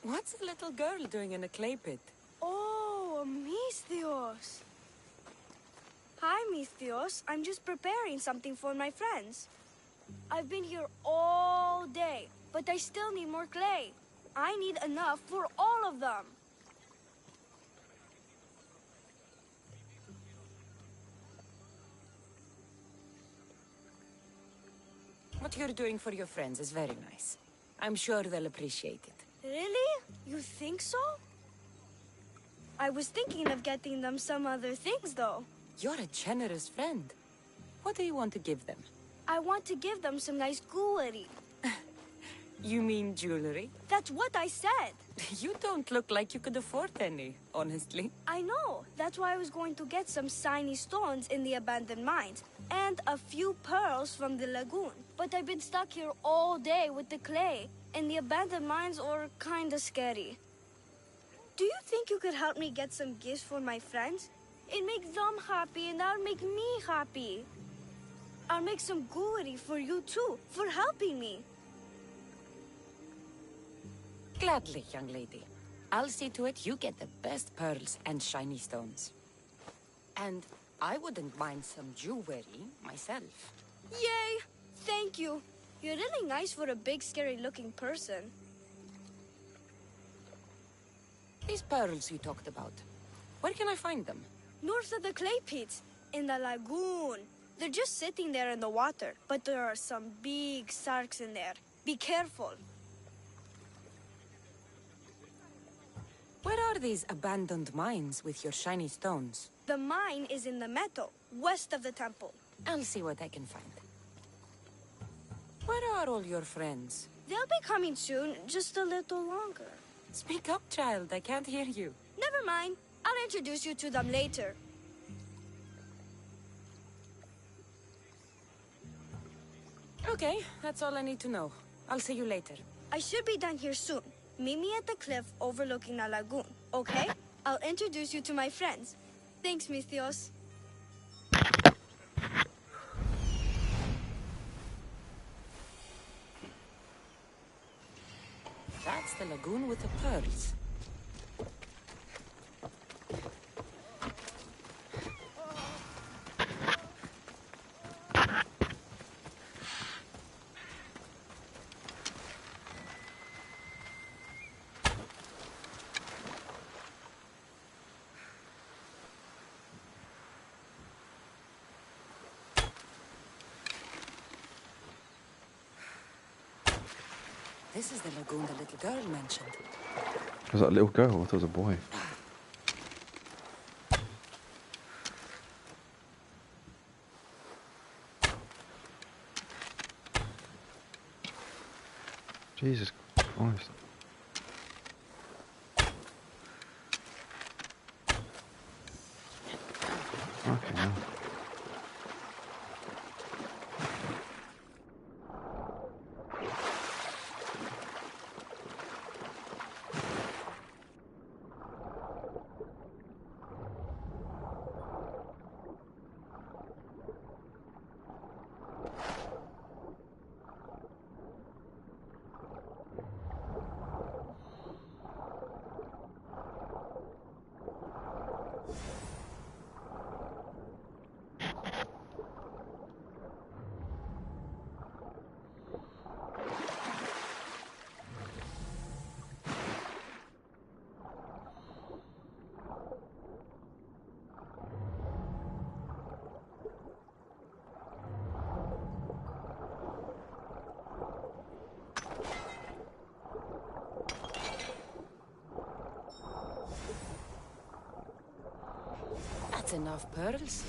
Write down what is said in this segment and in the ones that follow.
What's a little girl doing in a clay pit? Oh, Misthios. Hi, Misthios. I'm just preparing something for my friends. I've been here all day, but I still need more clay. I need enough for all of them. What you're doing for your friends is very nice. I'm sure they'll appreciate it. Really? You think so? I was thinking of getting them some other things, though. You're a generous friend. What do you want to give them? I want to give them some nice jewelry. You mean jewelry? That's what I said. You don't look like you could afford any, honestly. I know. That's why I was going to get some shiny stones in the abandoned mines and a few pearls from the lagoon. But I've been stuck here all day with the clay, and the abandoned mines are kinda scary. Do you think you could help me get some gifts for my friends? It makes them happy, and that'll make me happy. I'll make some jewelry for you too, for helping me. Gladly, young lady. I'll see to it you get the best pearls and shiny stones. And I wouldn't mind some jewelry myself. Yay! Thank you. You're really nice for a big, scary-looking person. These pearls you talked about, where can I find them? North of the clay pits, in the lagoon. They're just sitting there in the water, but there are some big sharks in there. Be careful. Where are these abandoned mines with your shiny stones? The mine is in the meadow, west of the temple. I'll see what I can find. Where are all your friends? They'll be coming soon, just a little longer. Speak up, child. I can't hear you. Never mind. I'll introduce you to them later. Okay, that's all I need to know. I'll see you later. I should be done here soon. Meet me at the cliff overlooking the lagoon, okay? I'll introduce you to my friends. Thanks, Misthios. That's the lagoon with the pearls. This is the lagoon the little girl mentioned. Was that a little girl? I thought it was a boy. Jesus Christ. Okay, now. That's enough pearls.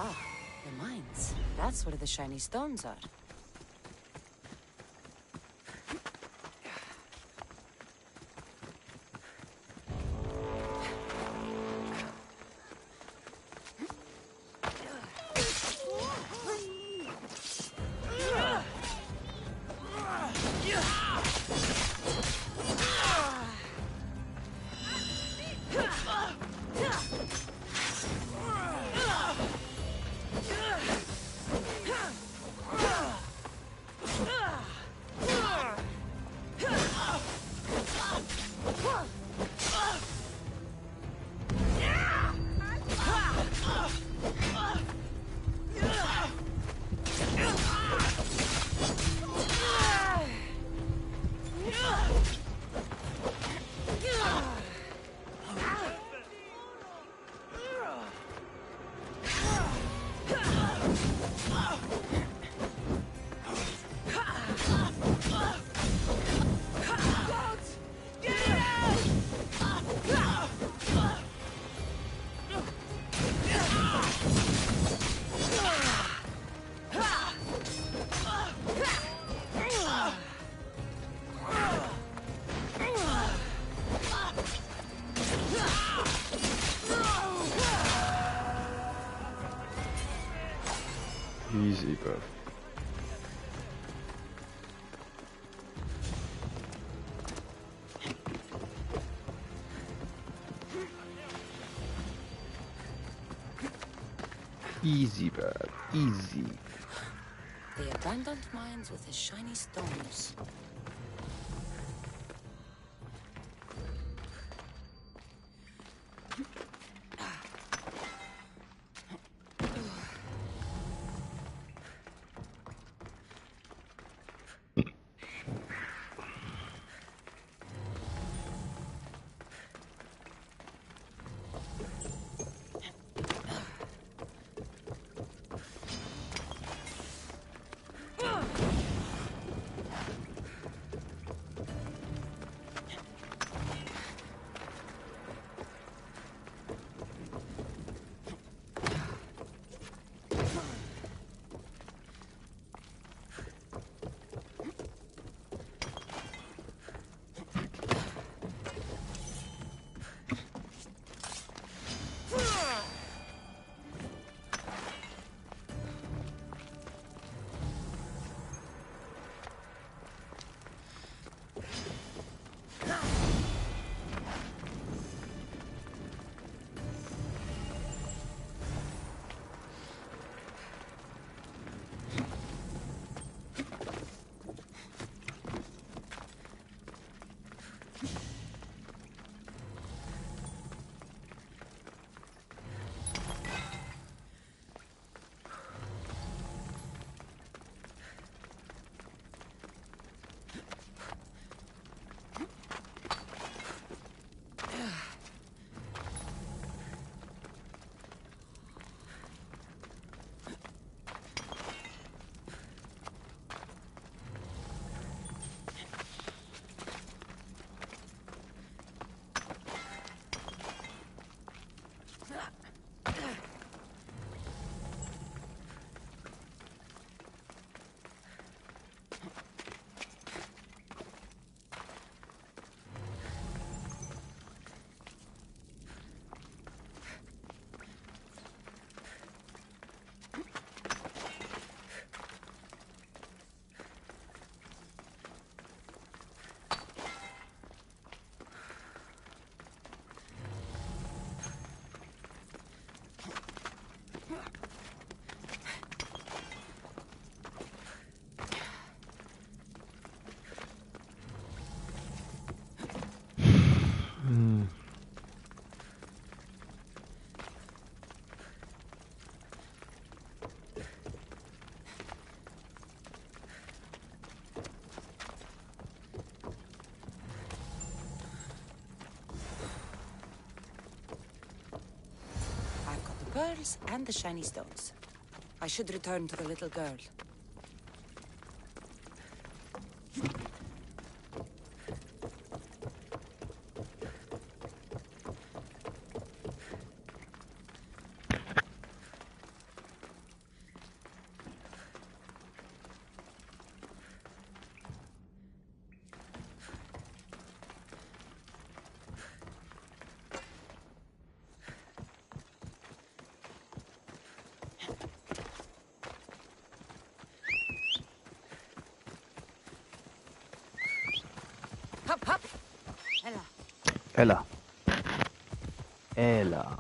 Ah, the mines. That's where the shiny stones are. Easy, bro. Easy, bro. Easy. The abandoned mines with the shiny stones. pearls and the shiny stones. I should return to the little girl. Hop, hop! Ella. Έλα. Έλα.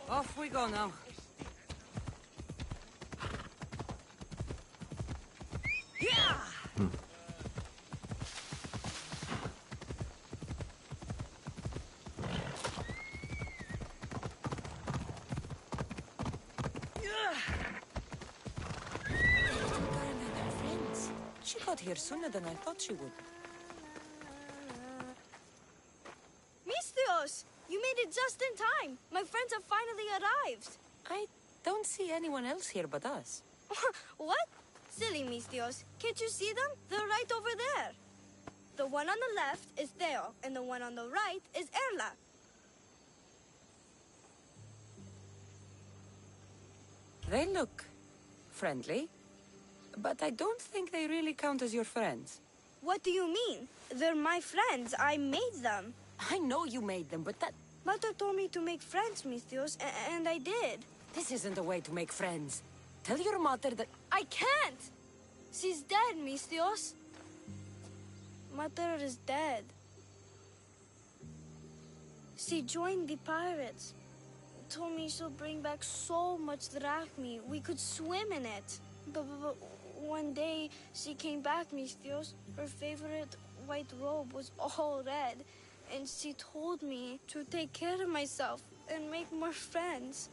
Off we go now. Yeah! She got here sooner than I thought she would. Mistios! You made it just in time! My friends have finally arrived! I don't see anyone else here but us. What? Silly Mistios. Can't you see them? They're right over there. The one on the left is Theo, and the one on the right is Erla. They look friendly, but I don't think they really count as your friends. What do you mean? They're my friends. I made them. I know you made them, but that... Mother told me to make friends, Mistios, and I did. This isn't the way to make friends. Tell your mother that... I can't! She's dead, Mistios. Mother is dead. She joined the pirates. Told me she'll bring back so much drachmi. We could swim in it. But one day she came back, Mistios. Her favorite white robe was all red. And she told me to take care of myself and make more friends.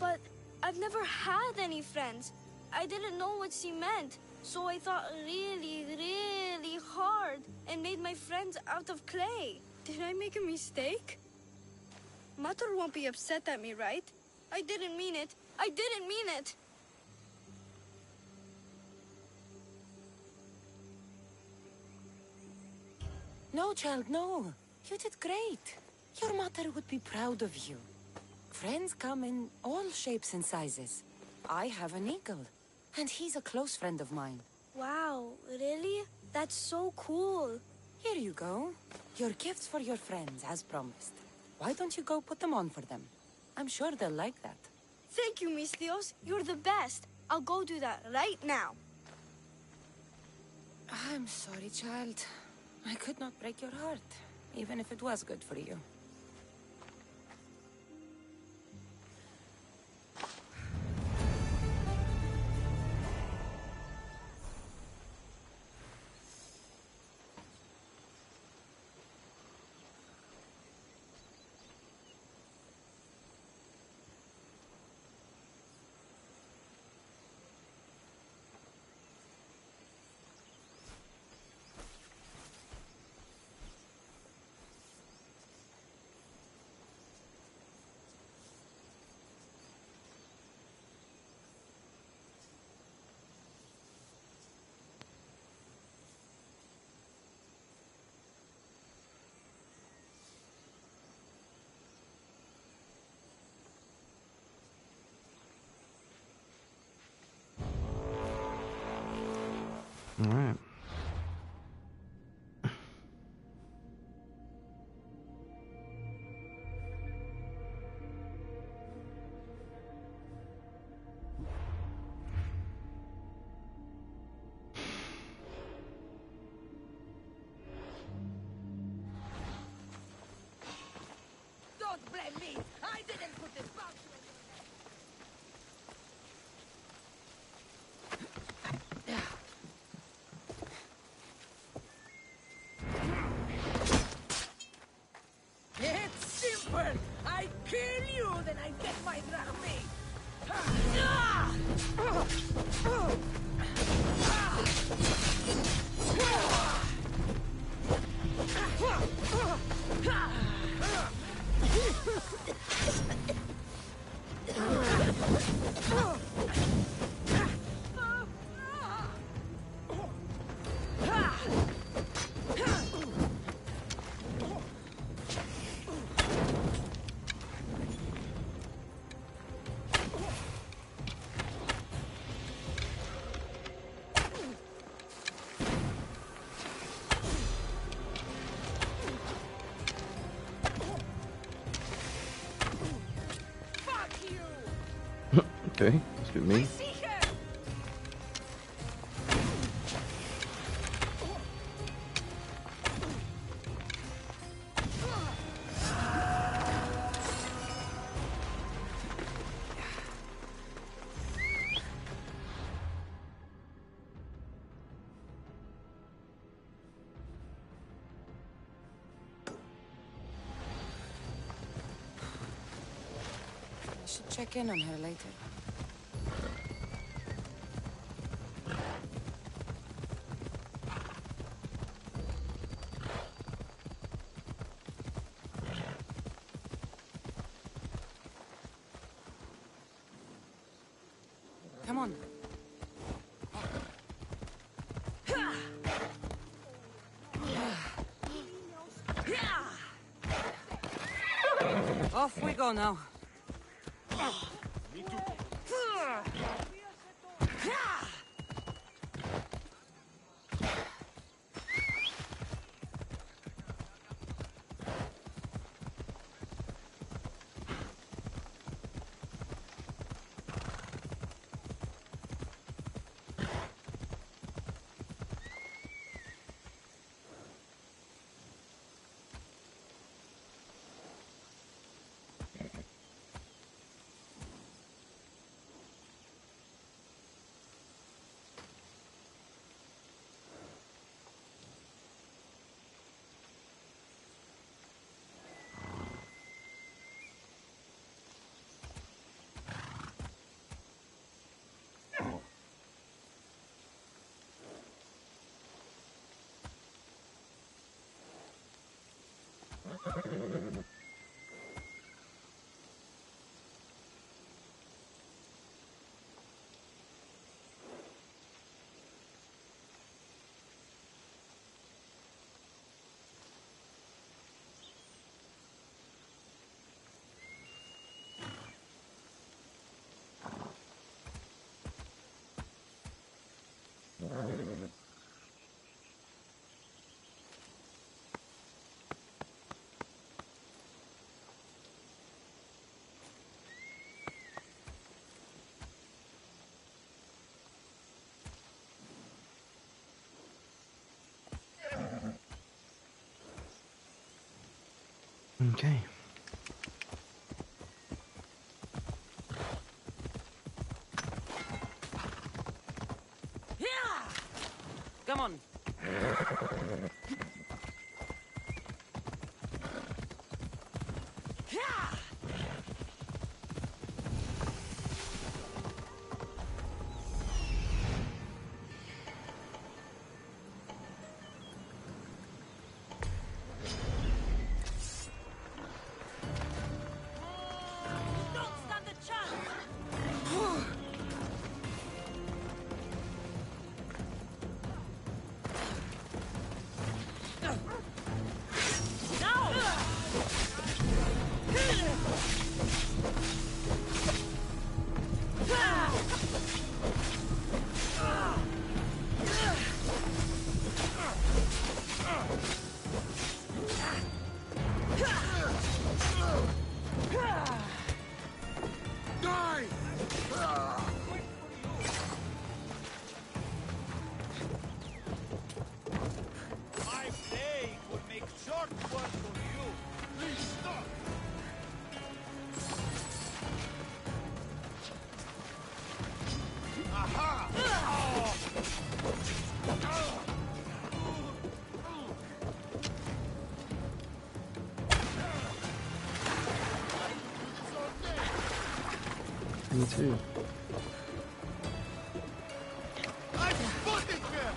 But I've never had any friends. I didn't know what she meant. So I thought really, really hard and made my friends out of clay. Did I make a mistake? Mother won't be upset at me, right? I didn't mean it. I didn't mean it. No, child, no. You did great. Your mother would be proud of you. Friends come in all shapes and sizes. I have an eagle, and he's a close friend of mine. Wow, really? That's so cool. Here you go. Your gifts for your friends, as promised. Why don't you go put them on for them? I'm sure they'll like that. Thank you, Mistios. You're the best. I'll go do that right now. I'm sorry, child. I could not break your heart, even if it was good for you. All right. Don't blame me! I didn't put this box It's simple! I kill you, then I get my drachmi! Okay, must be me. I should check in on her later. Come on. Off we go now. Okay. Yeah! Come on. Yeah! Don't stand a chance! My blade will make short work of you. Please stop. Aha! Me too. I'm spotting him!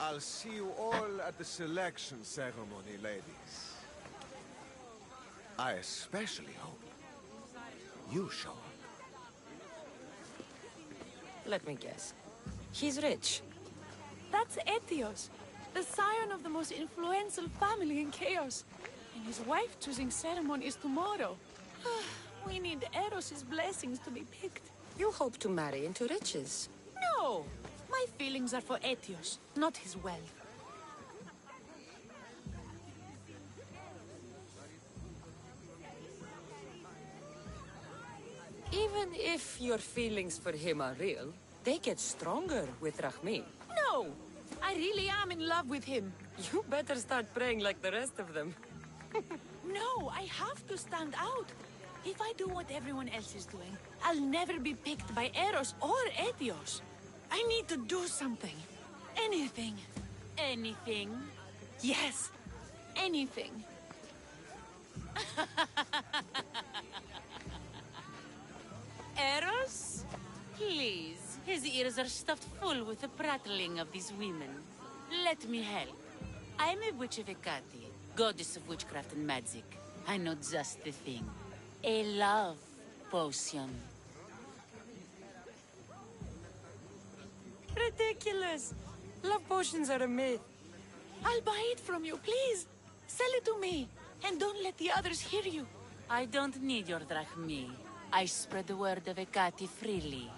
I'll see you all at the selection ceremony, ladies. I especially hope you show up. Let me guess. He's rich. That's Etios, the scion of the most influential family in Chaos. And his wife choosing ceremony is tomorrow. We need Eros's blessings to be picked. You hope to marry into riches. No! My feelings are for Etios, not his wealth. Even if your feelings for him are real, they get stronger with Rahmi. No! I really am in love with him. You better start praying like the rest of them. No, I have to stand out. If I do what everyone else is doing, I'll never be picked by Eros or Etios. I need to do something. Anything. Anything. Yes, anything. Eros? Please, his ears are stuffed full with the prattling of these women. Let me help. I'm a witch of Hecate, goddess of witchcraft and magic. I know just the thing. A love potion. Ridiculous! Love potions are a myth. I'll buy it from you, please. Sell it to me. And don't let the others hear you. I don't need your drachmi. I spread the word of Ekati freely.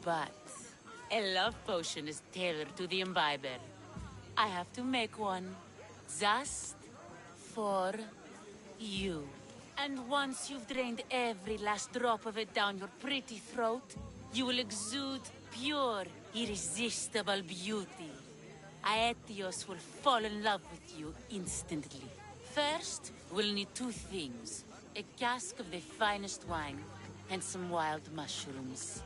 But a love potion is tailored to the imbiber. I have to make one. Just for you. And once you've drained every last drop of it down your pretty throat, you will exude pure, irresistible beauty. Aetios will fall in love with you instantly. First, we'll need two things. A cask of the finest wine, and some wild mushrooms.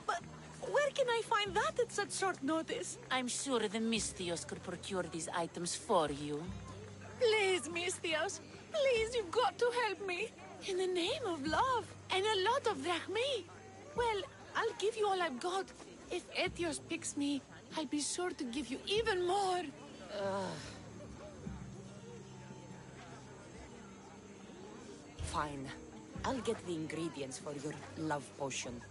But where can I find that at such short notice? I'm sure the Mystios could procure these items for you. Please, Mystios. Please, you've got to help me. In the name of love. And a lot of drachmi. Well, I'll give you all I've got. If Etios picks me, I'll be sure to give you even more. Fine. I'll get the ingredients for your love potion.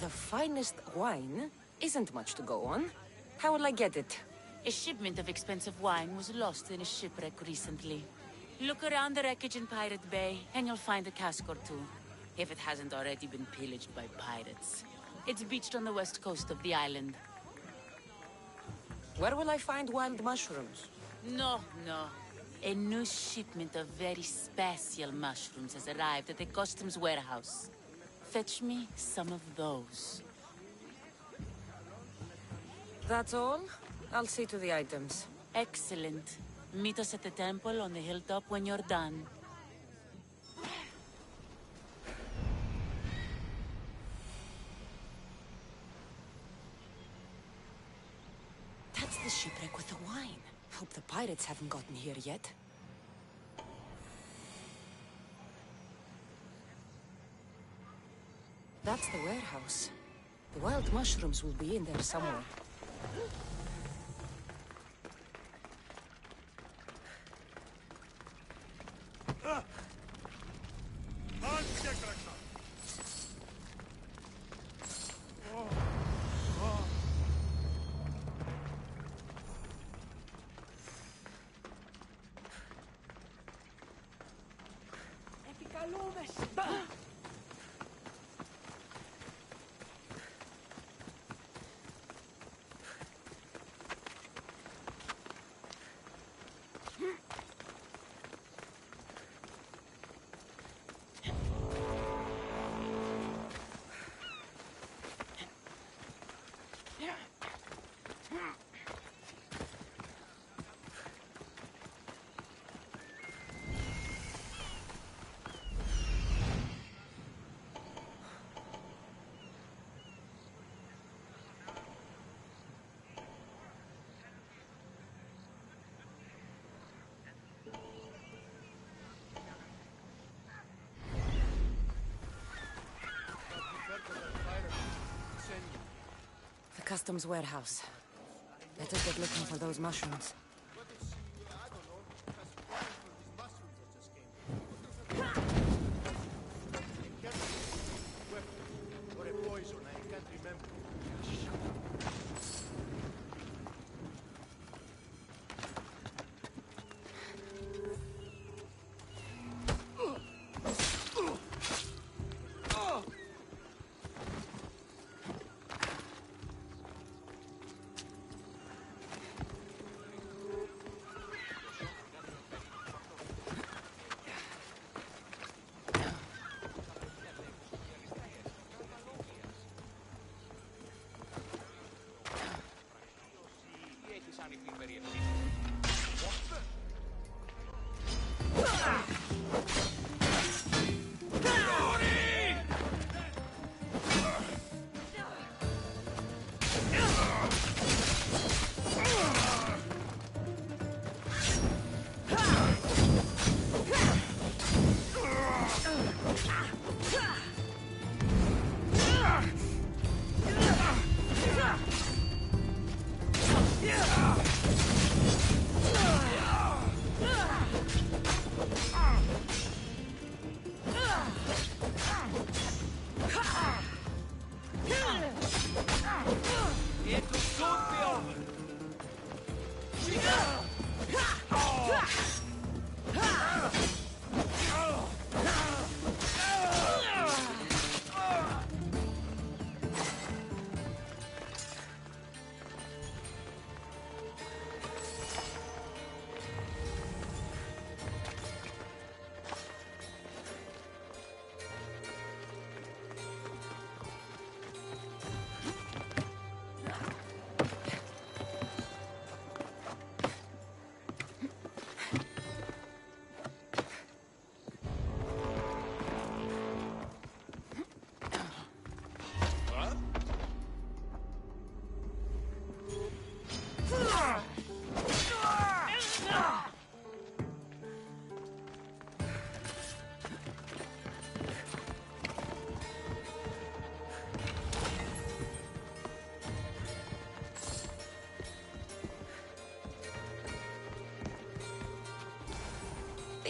The finest wine isn't much to go on. How will I get it? A shipment of expensive wine was lost in a shipwreck recently. Look around the wreckage in Pirate Bay, and you'll find a cask or two. If it hasn't already been pillaged by pirates. It's beached on the west coast of the island. Where will I find wild mushrooms? No. A new shipment of very special mushrooms has arrived at the customs warehouse. Fetch me some of those. That's all? I'll see to the items. Excellent. Meet us at the temple on the hilltop when you're done. That's the shipwreck with the wine. Hope the pirates haven't gotten here yet. That's the warehouse. The wild mushrooms will be in there somewhere. The customs warehouse. Better get looking for those mushrooms. Or a poison, I can't remember.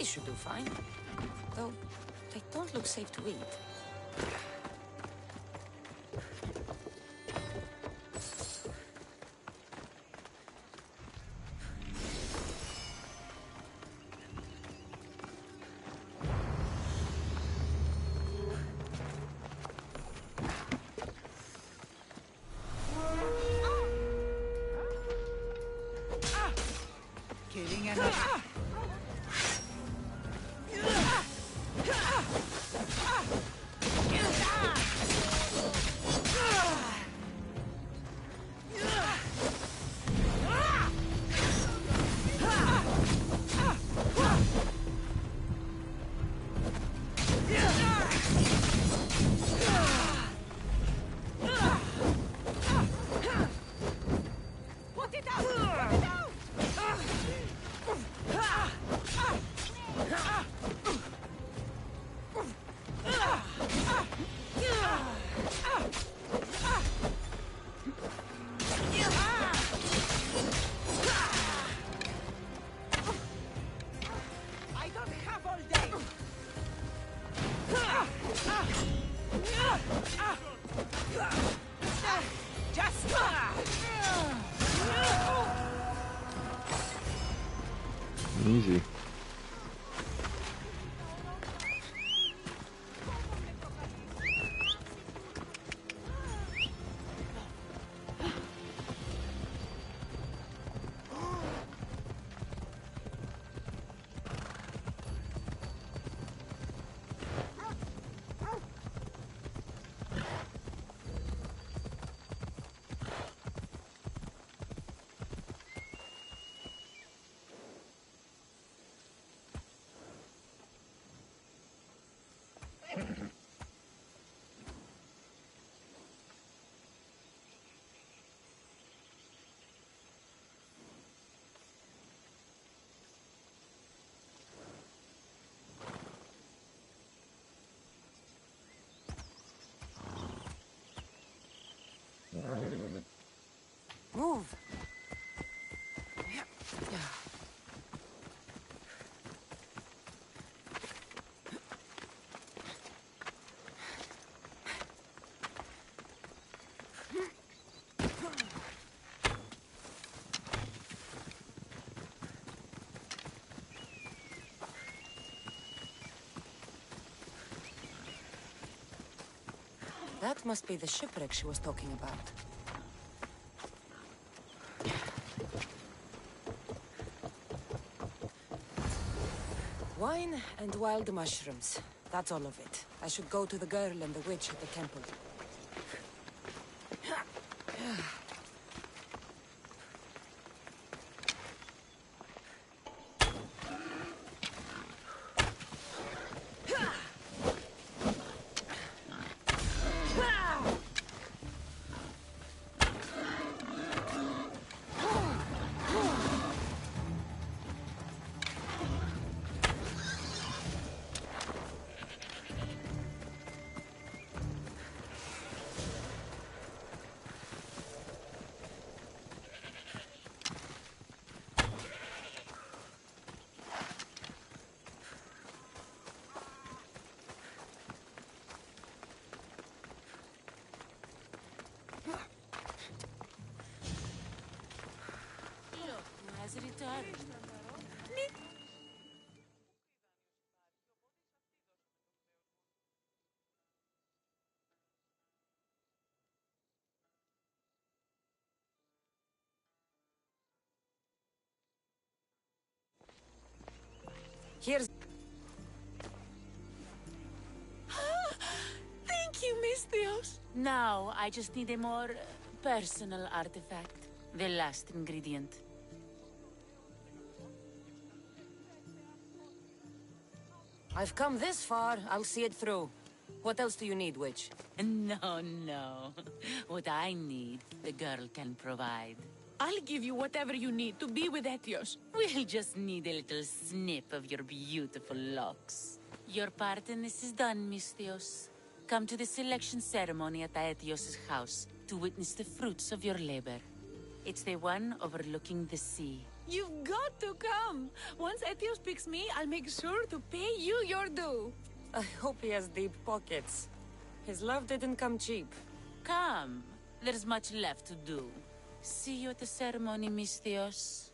They should do fine. Though, they don't look safe to eat. Killing another. Put it out! Put it out! I don't have all day. Just Easy. Move! That must be the shipwreck she was talking about. Wine and wild mushrooms. That's all of it. I should go to the girl and the witch at the temple. Has returned. Here's... Thank you, Miss Theos. Now, I just need a more personal artifact. The last ingredient. I've come this far, I'll see it through. What else do you need, witch? No, no. What I need, the girl can provide. I'll give you whatever you need to be with Etios. We'll just need a little snip of your beautiful locks. Your part in this is done, Miss Theos. Come to the selection ceremony at Aetios' house to witness the fruits of your labor. It's the one overlooking the sea. You've got to come. Once Etios picks me, I'll make sure to pay you your due. I hope he has deep pockets. His love didn't come cheap. Come. There's much left to do. See you at the ceremony, Misthios.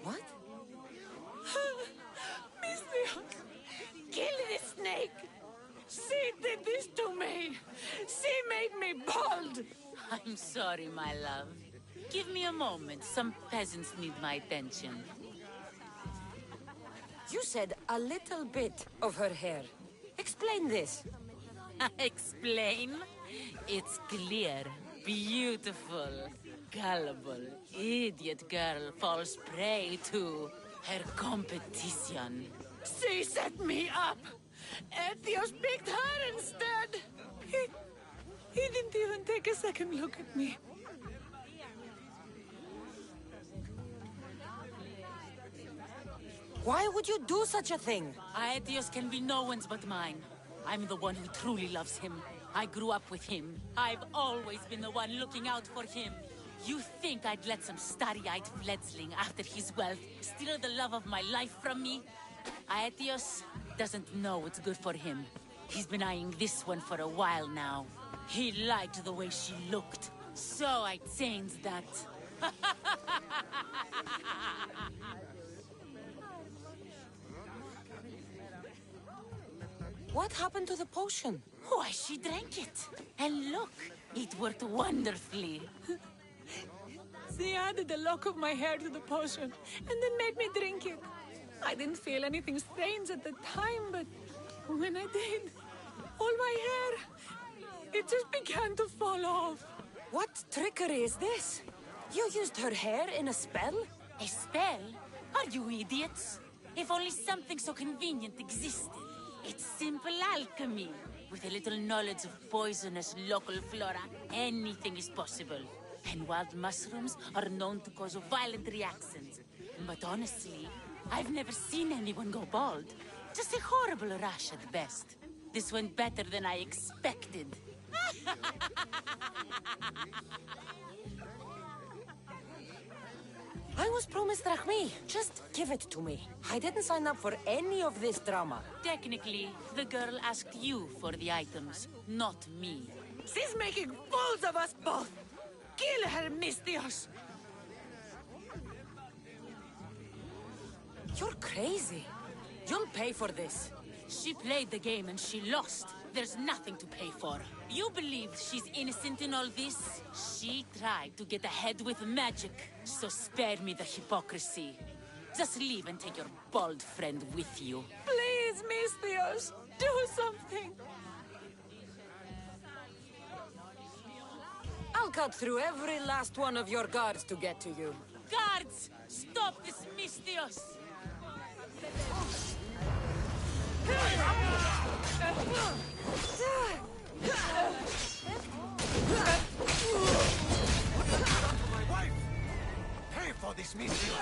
What? Misthios! Kill this snake! She did this to me! She made me bald! I'm sorry, my love. Give me a moment. Some peasants need my attention. You said a little bit of her hair. Explain this. Explain? It's clear, beautiful, gullible, idiot girl falls prey to her competition. She set me up! Etios picked her instead! He didn't even take a second look at me. Why would you do such a thing? Aetios can be no one's but mine. I'm the one who truly loves him. I grew up with him. I've always been the one looking out for him. You think I'd let some starry-eyed fledgling after his wealth steal the love of my life from me? Aetios doesn't know what's good for him. He's been eyeing this one for a while now. He liked the way she looked, so I changed that. What happened to the potion? Why, she drank it. And look, it worked wonderfully. She added a lock of my hair to the potion, and then made me drink it. I didn't feel anything strange at the time, but when I did, all my hair, it just began to fall off. What trickery is this? You used her hair in a spell? A spell? Are you idiots? If only something so convenient existed. It's simple alchemy. With a little knowledge of poisonous local flora, anything is possible. And wild mushrooms are known to cause violent reactions. But honestly, I've never seen anyone go bald. Just a horrible rash at best. This went better than I expected. I was promised drachmi. Just give it to me. I didn't sign up for any of this drama. Technically, the girl asked you for the items, not me. She's making fools of us both! Kill her, Misthios! You're crazy. You'll pay for this. She played the game and she lost. There's nothing to pay for. You believe she's innocent in all this? She tried to get ahead with magic, so spare me the hypocrisy. Just leave and take your bald friend with you. Please, Misthios, do something! I'll cut through every last one of your guards to get to you. Guards! Stop this, Misthios! My wife! Pay for this mystery!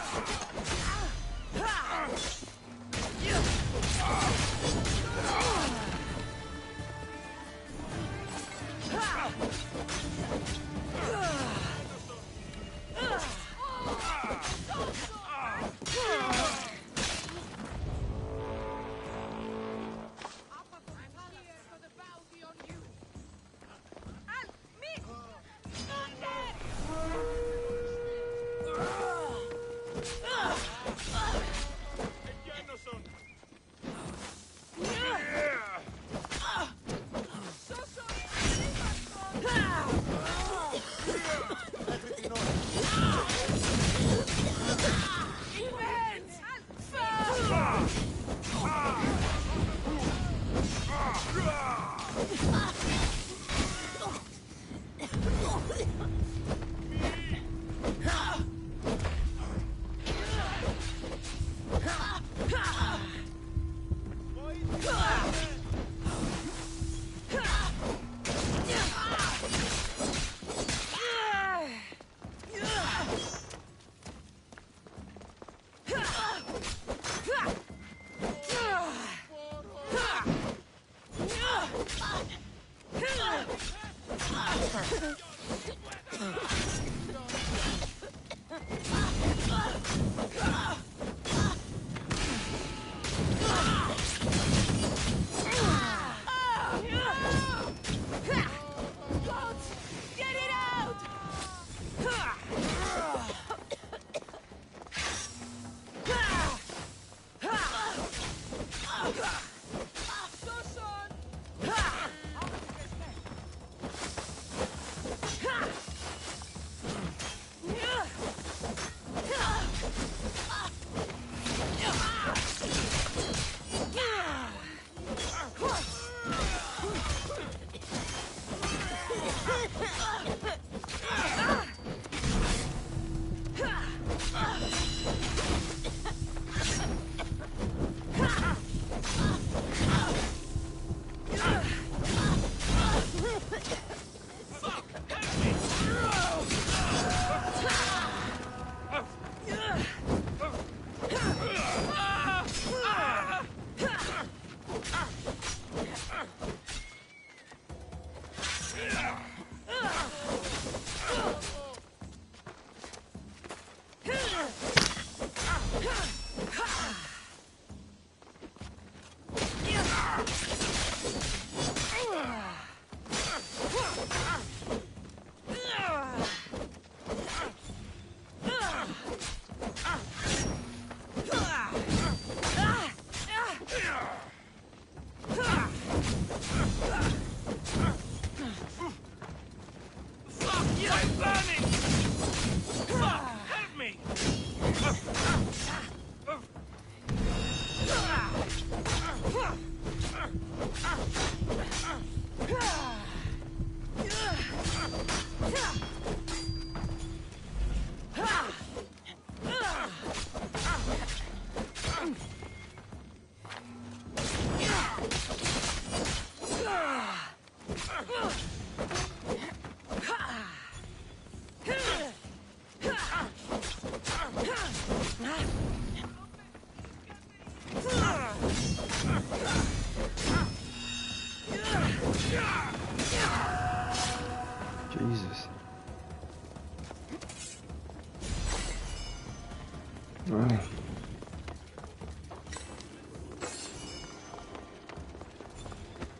Oh.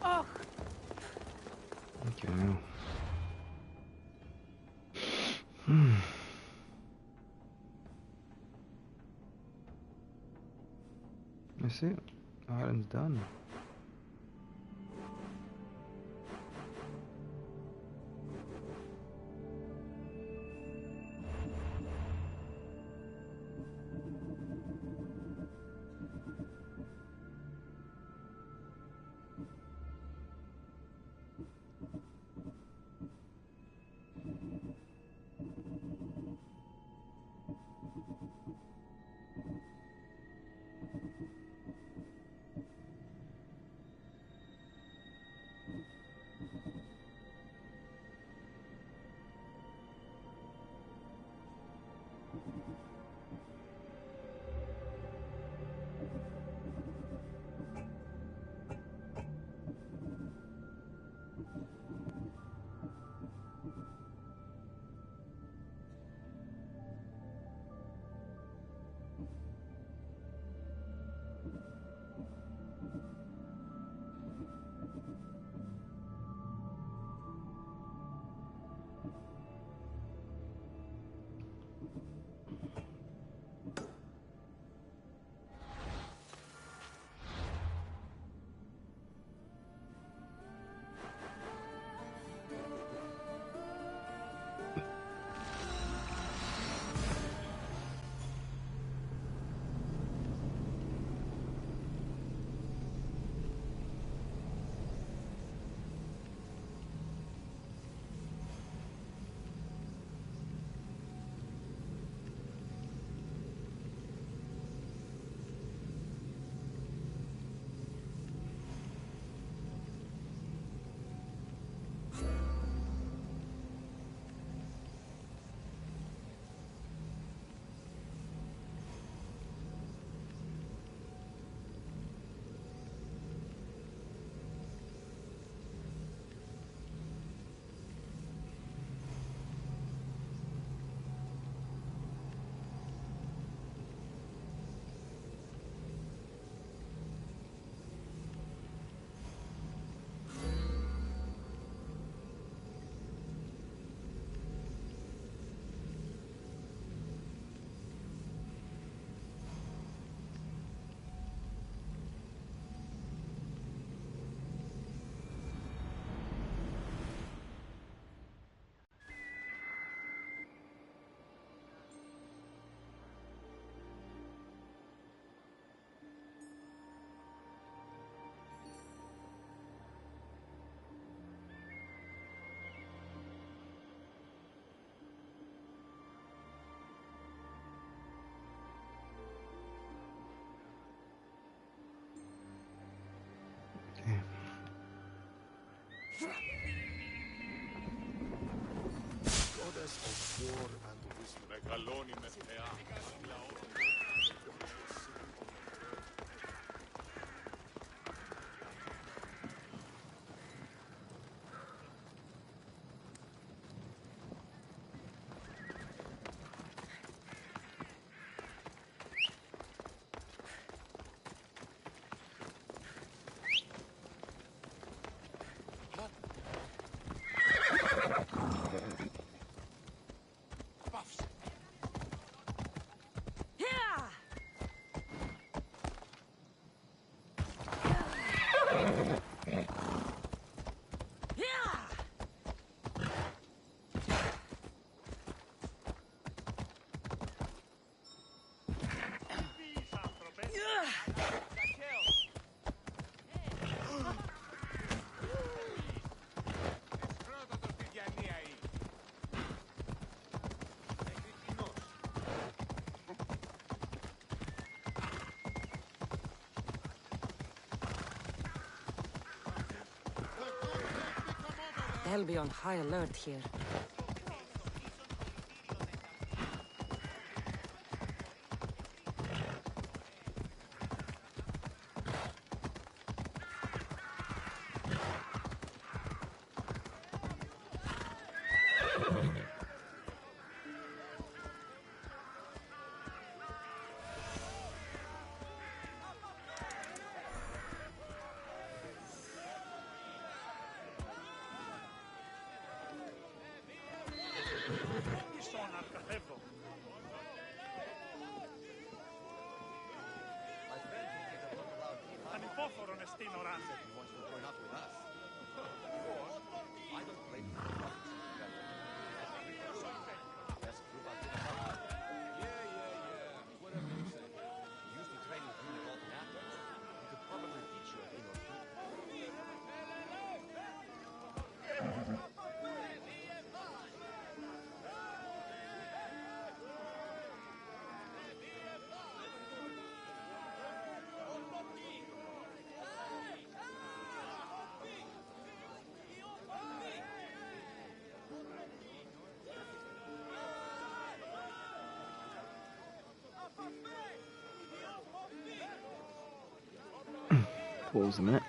Oh, Okay, now. That's it. The island's done. Goddess of war and wisdom. They'll be on high alert here. Pause a minute.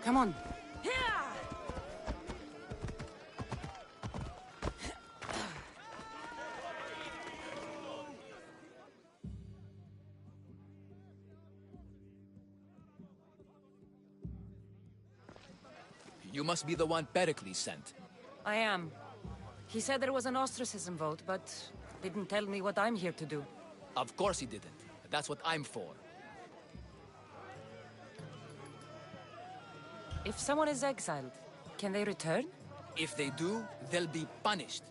Come on. You must be the one Pericles sent. I am. He said there was an ostracism vote, but didn't tell me what I'm here to do. Of course he didn't. That's what I'm for. If someone is exiled, can they return? If they do, they'll be punished.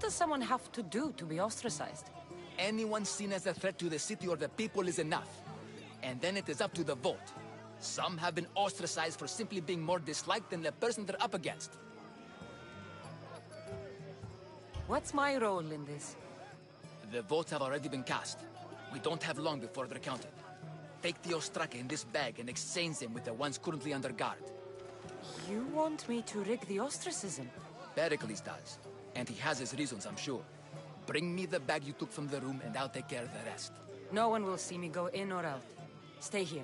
does someone have to do to be ostracized? Anyone seen as a threat to the city or the people is enough. And then it is up to the vote. Some have been ostracized for simply being more disliked than the person they're up against. What's my role in this? The votes have already been cast. We don't have long before they're counted. Take the Ostraka in this bag and exchange them with the ones currently under guard. You want me to rig the ostracism? Pericles does. And he has his reasons, I'm sure. Bring me the bag you took from the room and I'll take care of the rest. No one will see me go in or out. Stay here.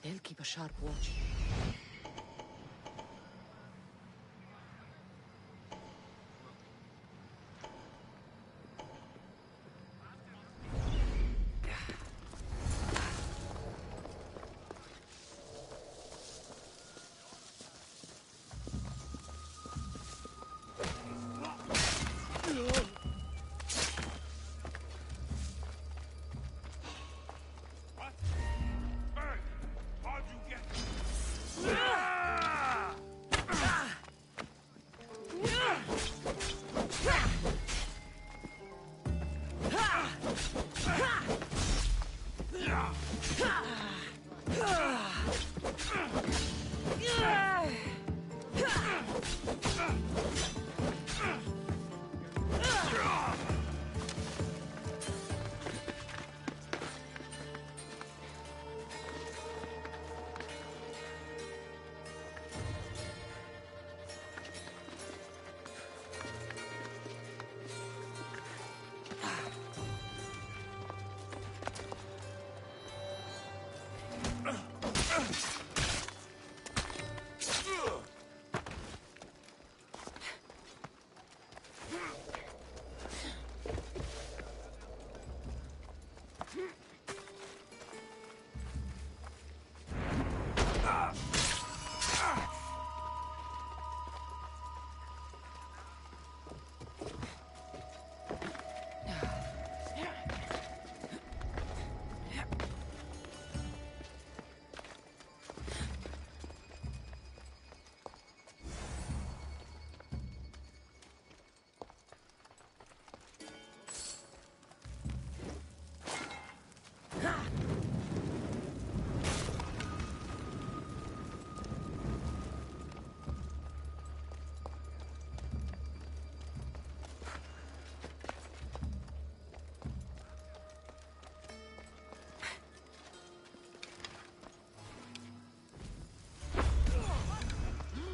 They'll keep a sharp watch.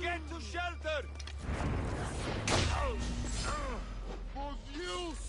Get to shelter! For use!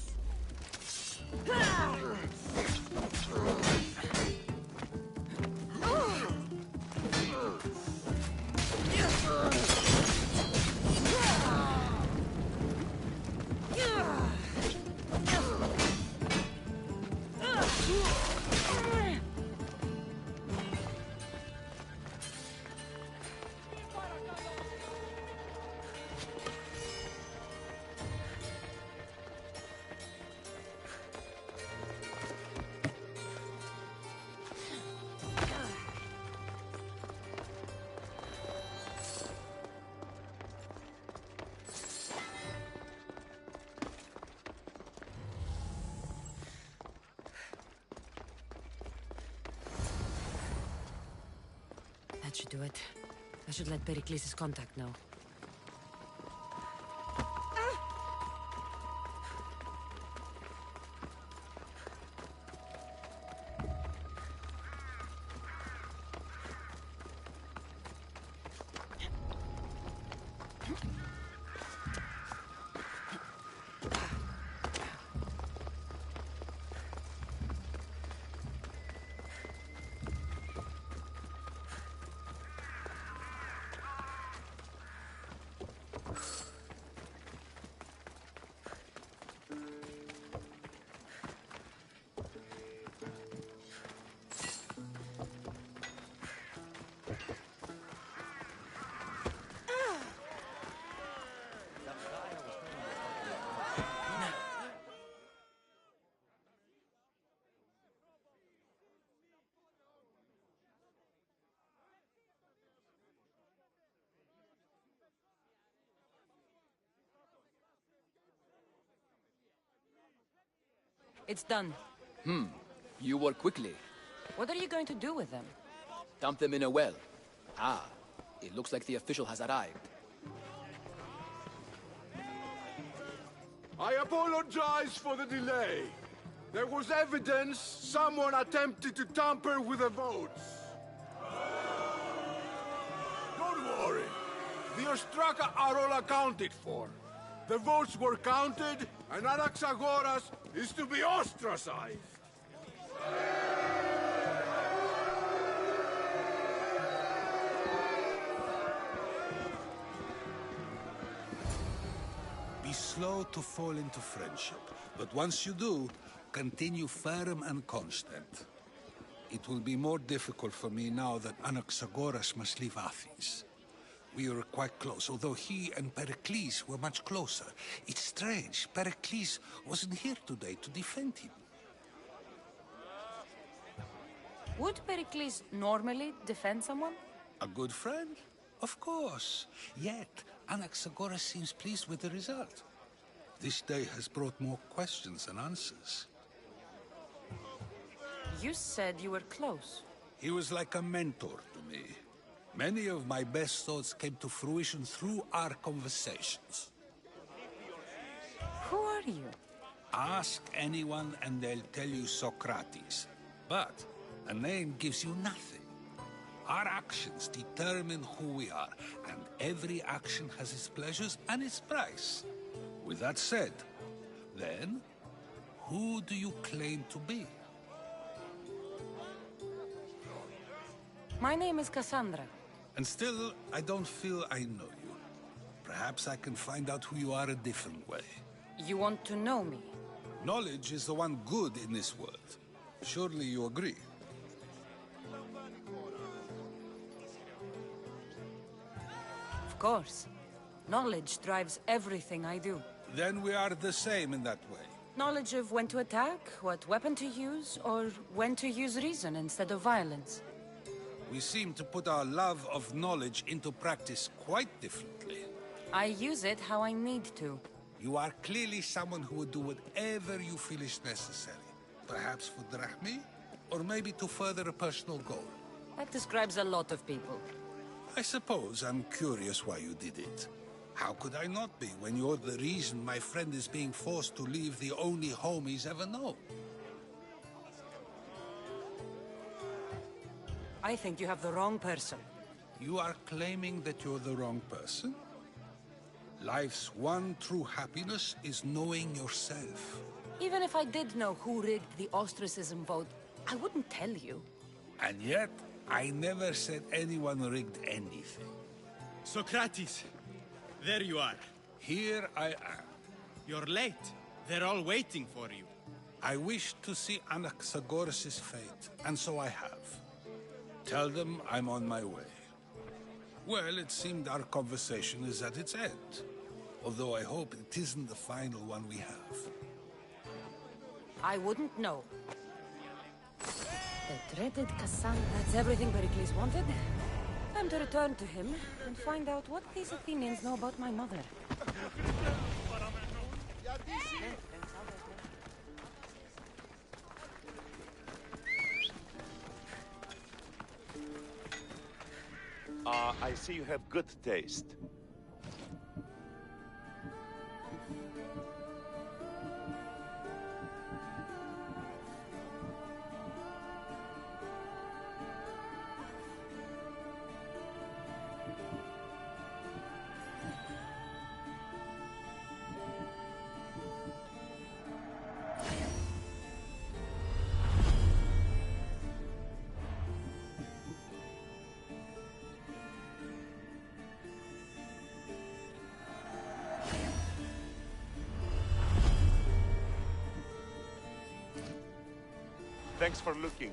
That should do it. I should let Pericles' contact know. It's done. You work quickly. What are you going to do with them? Dump them in a well. Ah, it looks like the official has arrived. I apologize for the delay. There was evidence someone attempted to tamper with the votes. Don't worry. The Ostraka are all accounted for. The votes were counted, and Anaxagoras is to be ostracized. Be slow to fall into friendship, but once you do, continue firm and constant. It will be more difficult for me now that Anaxagoras must leave Athens. We were quite close, although he and Pericles were much closer. It's strange, Pericles wasn't here today to defend him. Would Pericles normally defend someone? A good friend? Of course. Yet, Anaxagoras seems pleased with the result. This day has brought more questions than answers. You said you were close. He was like a mentor to me. Many of my best thoughts came to fruition through our conversations. Who are you? Ask anyone and they'll tell you Socrates. But a name gives you nothing. Our actions determine who we are, and every action has its pleasures and its price. With that said, then, who do you claim to be? My name is Cassandra. And still, I don't feel I know you. Perhaps I can find out who you are a different way. You want to know me? Knowledge is the one good in this world. Surely you agree? Of course. Knowledge drives everything I do. Then we are the same in that way. Knowledge of when to attack, what weapon to use, or when to use reason instead of violence. We seem to put our love of knowledge into practice quite differently. I use it how I need to. You are clearly someone who would do whatever you feel is necessary. Perhaps for drachmi, or maybe to further a personal goal. That describes a lot of people. I suppose I'm curious why you did it. How could I not be when you're the reason my friend is being forced to leave the only home he's ever known? I think you have the wrong person. You are claiming that you're the wrong person? Life's one true happiness is knowing yourself. Even if I did know who rigged the ostracism vote, I wouldn't tell you. And yet, I never said anyone rigged anything. Socrates, there you are. Here I am. You're late. They're all waiting for you. I wish to see Anaxagoras' fate, and so I have. Tell them I'm on my way. Well, it seemed our conversation is at its end. Although I hope it isn't the final one we have. I wouldn't know. The dreaded Cassandra. That's everything Pericles wanted. Time to return to him and find out what these Athenians know about my mother. I see you have good taste. Thanks for looking.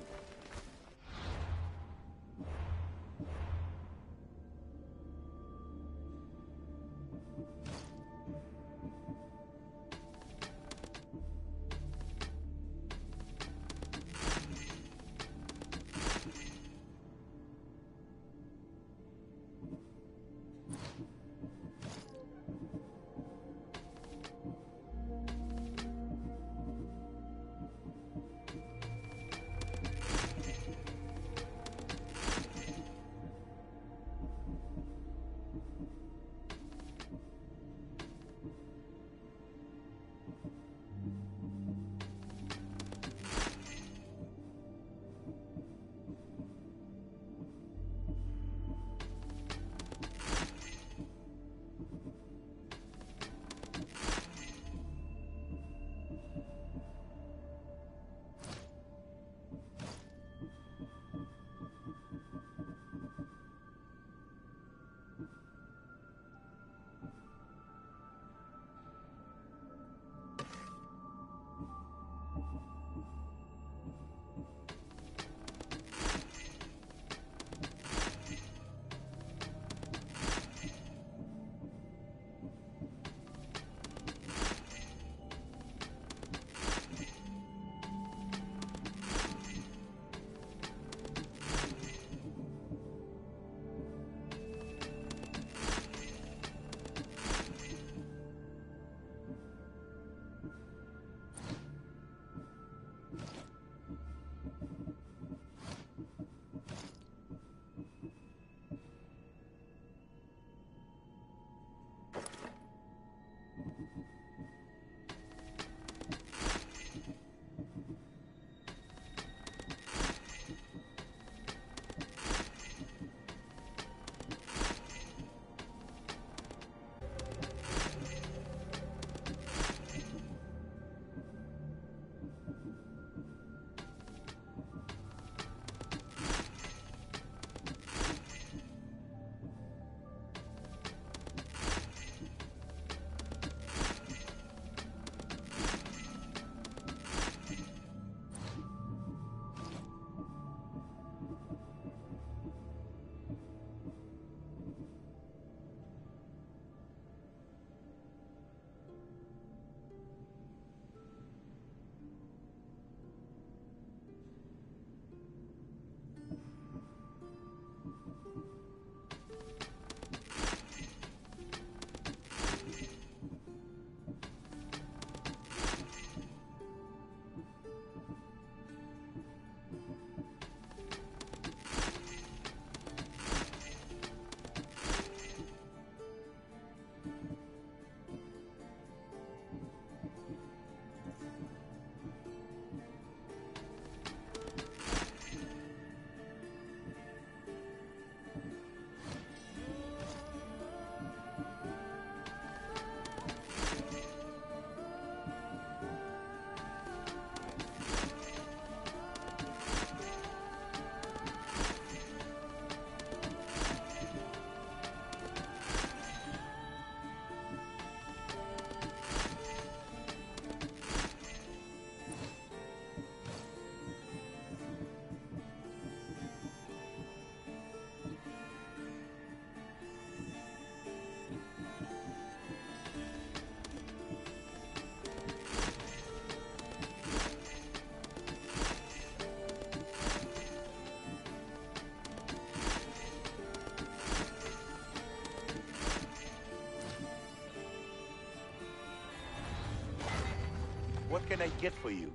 What can I get for you?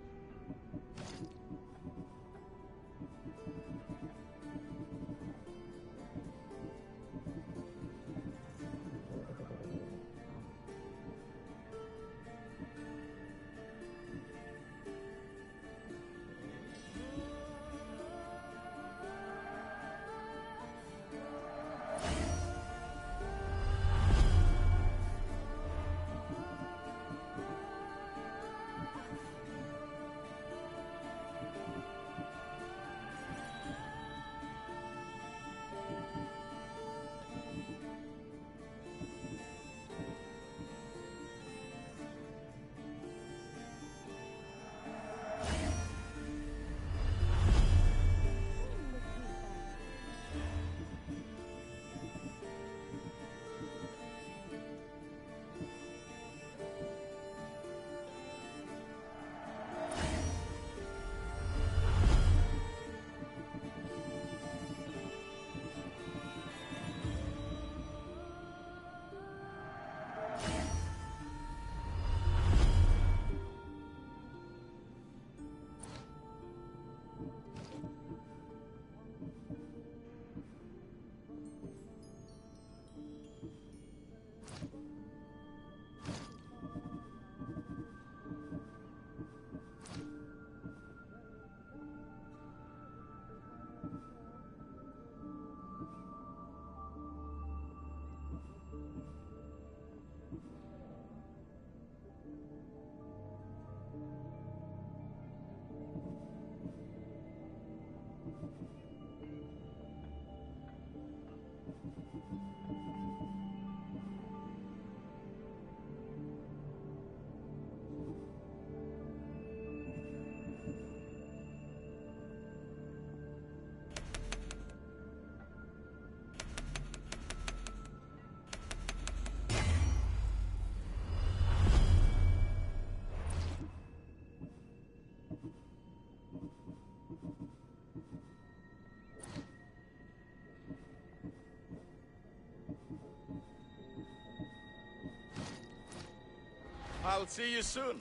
I'll see you soon.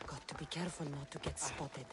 Got to be careful not to get spotted.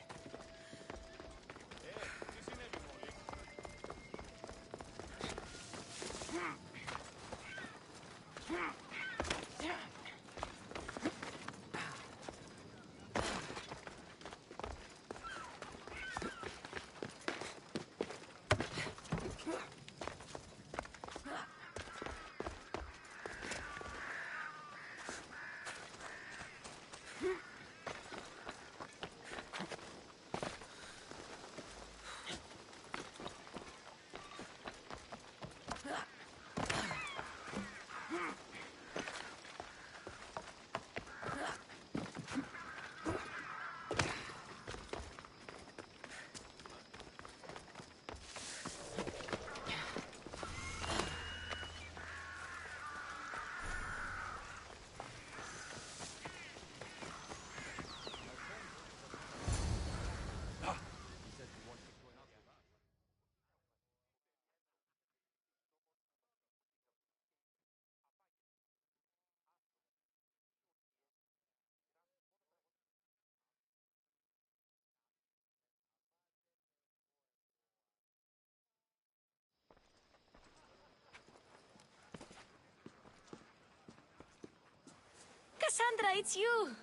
Cassandra, it's you!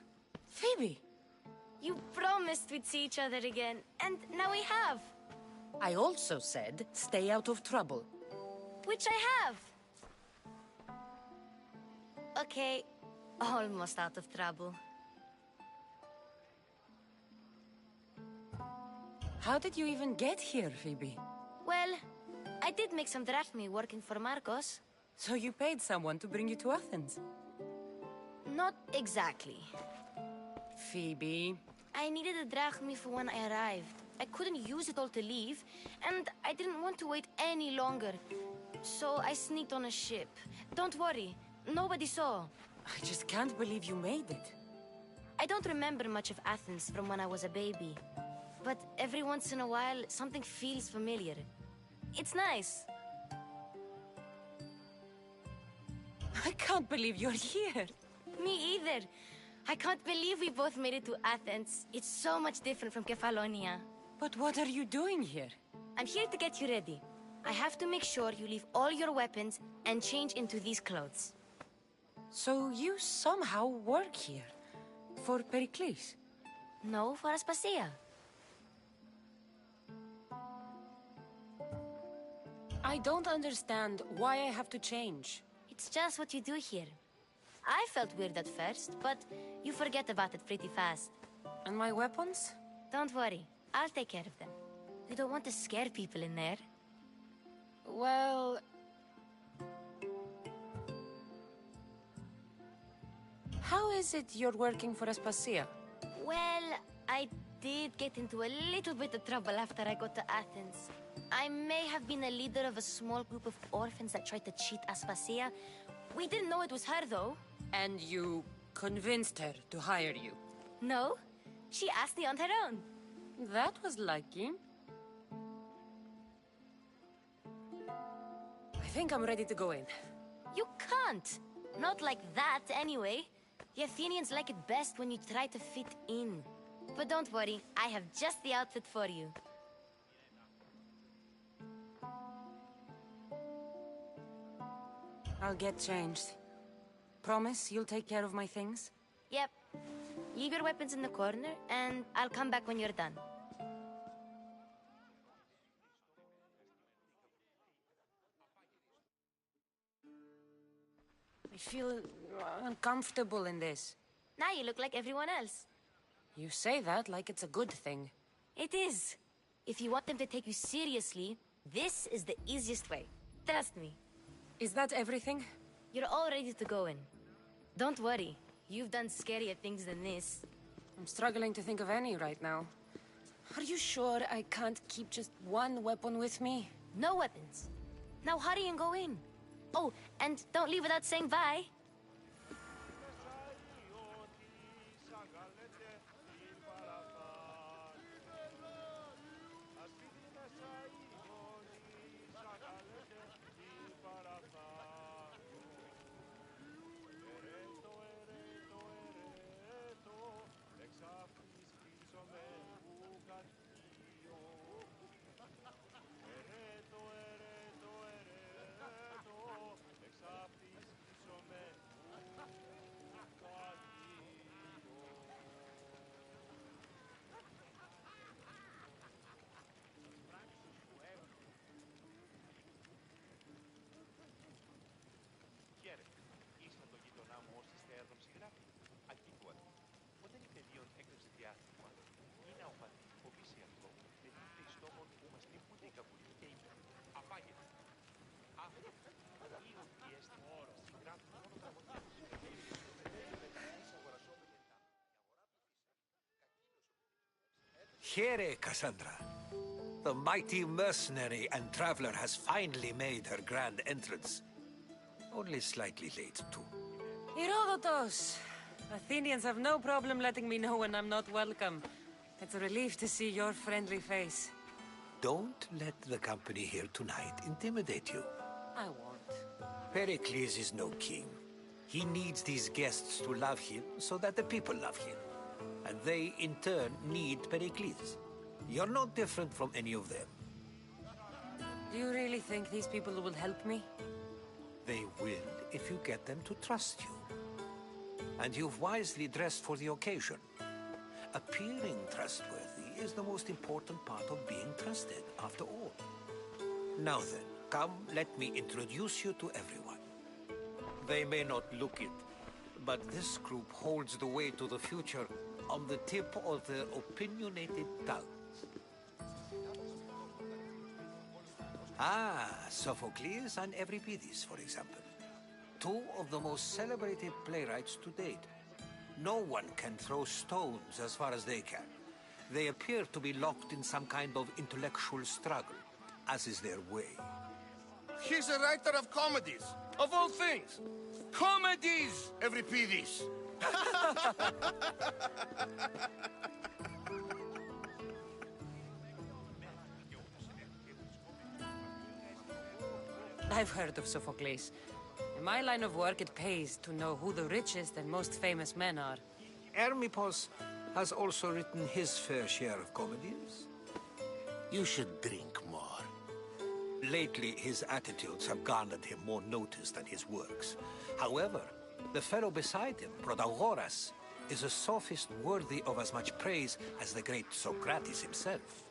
Phoebe! You promised we'd see each other again, and now we have. I also said stay out of trouble. Which I have. Okay, almost out of trouble. How did you even get here, Phoebe? Well, I did make some drachmi working for Marcos. So you paid someone to bring you to Athens? Not exactly. Phoebe. I needed a drachmi for when I arrived. I couldn't use it all to leave, and I didn't want to wait any longer. So I sneaked on a ship. Don't worry, nobody saw. I just can't believe you made it. I don't remember much of Athens from when I was a baby. But every once in a while, something feels familiar. It's nice. I can't believe you're here. Me either. I can't believe we both made it to Athens. It's so much different from Kefalonia. But what are you doing here? I'm here to get you ready. I have to make sure you leave all your weapons and change into these clothes. So you somehow work here? For Pericles? No, for Aspasia. I don't understand why I have to change. It's just what you do here. I felt weird at first, but you forget about it pretty fast. And my weapons? Don't worry, I'll take care of them. You don't want to scare people in there. Well... How is it you're working for Aspasia? Well, I did get into a little bit of trouble after I got to Athens. I may have been a leader of a small group of orphans that tried to cheat Aspasia. We didn't know it was her, though. And you convinced her to hire you? No, she asked me on her own. That was lucky. I think I'm ready to go in. You can't. Not like that, anyway. The Athenians like it best when you try to fit in. But don't worry, I have just the outfit for you. I'll get changed. Promise you'll take care of my things? Yep. Leave your weapons in the corner, and I'll come back when you're done. I feel uncomfortable in this. Now you look like everyone else. You say that like it's a good thing. It is. If you want them to take you seriously, this is the easiest way. Trust me. Is that everything? You're all ready to go in. Don't worry. You've done scarier things than this. I'm struggling to think of any right now. Are you sure I can't keep just one weapon with me? No weapons. Now hurry and go in. Oh, and don't leave without saying bye. Here, Cassandra. The mighty mercenary and traveler has finally made her grand entrance. Only slightly late, too. Herodotus! Athenians have no problem letting me know when I'm not welcome. It's a relief to see your friendly face. Don't let the company here tonight intimidate you. I won't. Pericles is no king. He needs these guests to love him so that the people love him. And they, in turn, need Pericles. You're no different from any of them. Do you really think these people will help me? They will if you get them to trust you. And you've wisely dressed for the occasion. Appearing trustworthy is the most important part of being trusted, after all. Now then, come, let me introduce you to everyone. They may not look it, but this group holds the way to the future on the tip of their opinionated tongues. Ah, Sophocles and Euripides, for example. Two of the most celebrated playwrights to date. No one can throw stones as far as they can. They appear to be locked in some kind of intellectual struggle, as is their way. He's a writer of comedies, of all things. Comedies, Euripides. I've heard of Sophocles. In my line of work, it pays to know who the richest and most famous men are. Hermippos has also written his fair share of comedies. You should drink more. Lately, his attitudes have garnered him more notice than his works. However, the fellow beside him, Protagoras, is a sophist worthy of as much praise as the great Socrates himself.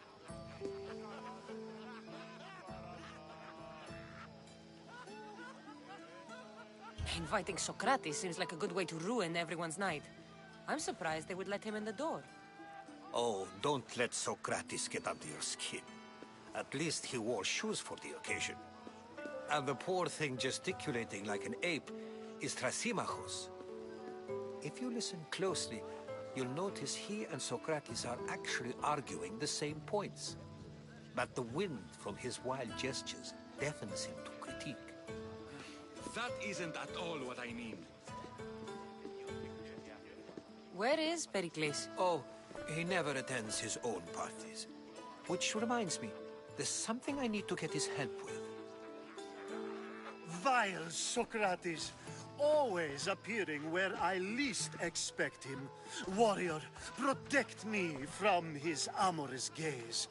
Inviting Socrates seems like a good way to ruin everyone's night. I'm surprised they would let him in the door. Oh, don't let Socrates get under your skin. At least he wore shoes for the occasion. And the poor thing gesticulating like an ape is Thrasymachos. If you listen closely, you'll notice he and Socrates are actually arguing the same points. But the wind from his wild gestures deafens him to critique. That isn't at all what I mean. Where is Pericles? Oh, he never attends his own parties. Which reminds me, there's something I need to get his help with. Vile Socrates, always appearing where I least expect him. Warrior, protect me from his amorous gaze.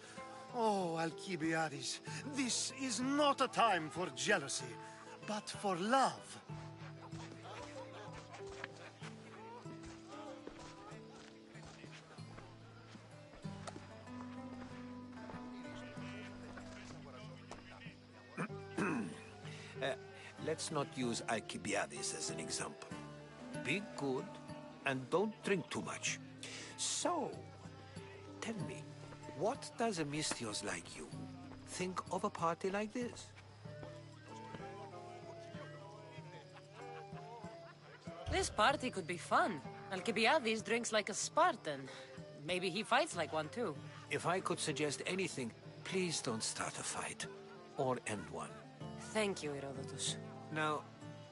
Oh, Alcibiades, this is not a time for jealousy, but for love. Let's not use Alcibiades as an example. Be good, and don't drink too much. So, tell me, what does a Mystios like you think of a party like this? This party could be fun. Alcibiades drinks like a Spartan. Maybe he fights like one too. If I could suggest anything, please don't start a fight. Or end one. Thank you, Herodotus. Now,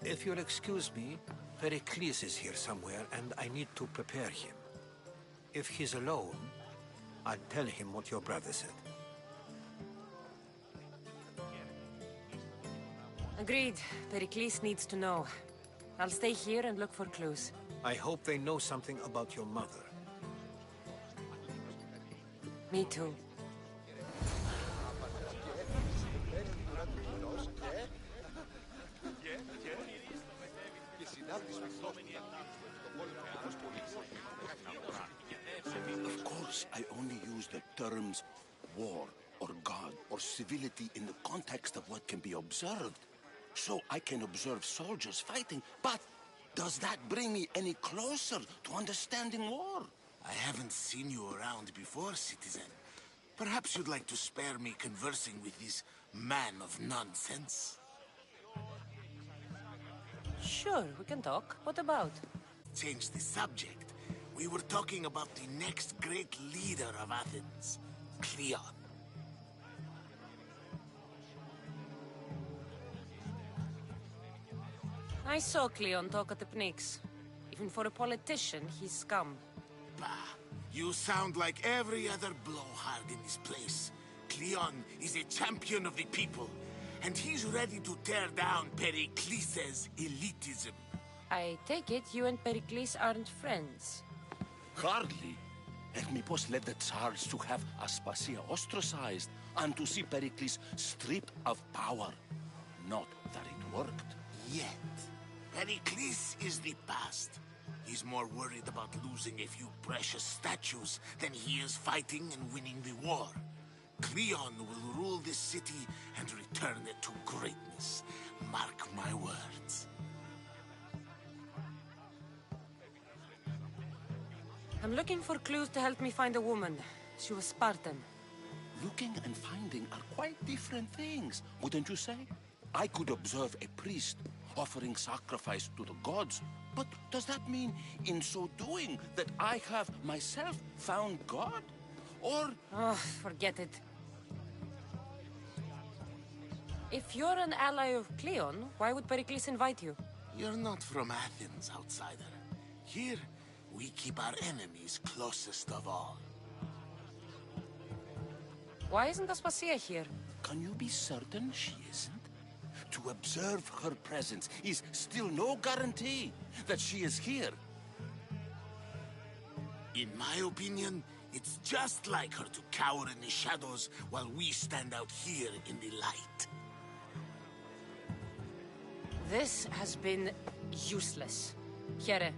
if you'll excuse me, Pericles is here somewhere, and I need to prepare him. If he's alone, I'll tell him what your brother said. Agreed. Pericles needs to know. I'll stay here and look for clues. I hope they know something about your mother. Me too. Of course, I only use the terms war or God or civility in the context of what can be observed. So I can observe soldiers fighting, but does that bring me any closer to understanding war? I haven't seen you around before, citizen. Perhaps you'd like to spare me conversing with this man of nonsense? Sure, we can talk. What about? Change the subject. We were talking about the next great leader of Athens, Cleon. I saw Cleon talk at the Pnyx. Even for a politician, he's scum. Bah, you sound like every other blowhard in this place. Cleon is a champion of the people, and he's ready to tear down Pericles' elitism. I take it you and Pericles aren't friends. Hardly. Hermippos led the Tsars to have Aspasia ostracized and to see Pericles stripped of power. Not that it worked. Yet, Pericles is the past. He's more worried about losing a few precious statues than he is fighting and winning the war. Cleon will rule this city and return it to greatness. Mark my words. I'm looking for clues to help me find a woman. She was Spartan. Looking and finding are quite different things, wouldn't you say? I could observe a priest offering sacrifice to the gods, But does that mean, in so doing, that I have myself found God? Or... Oh, forget it. If you're an ally of Cleon, why would Pericles invite you? You're not from Athens, outsider. Here, we keep our enemies closest of all. Why isn't Aspasia here? Can you be certain she isn't? To observe her presence is still no guarantee that she is here. In my opinion, it's just like her to cower in the shadows while we stand out here in the light. This has been useless. Here.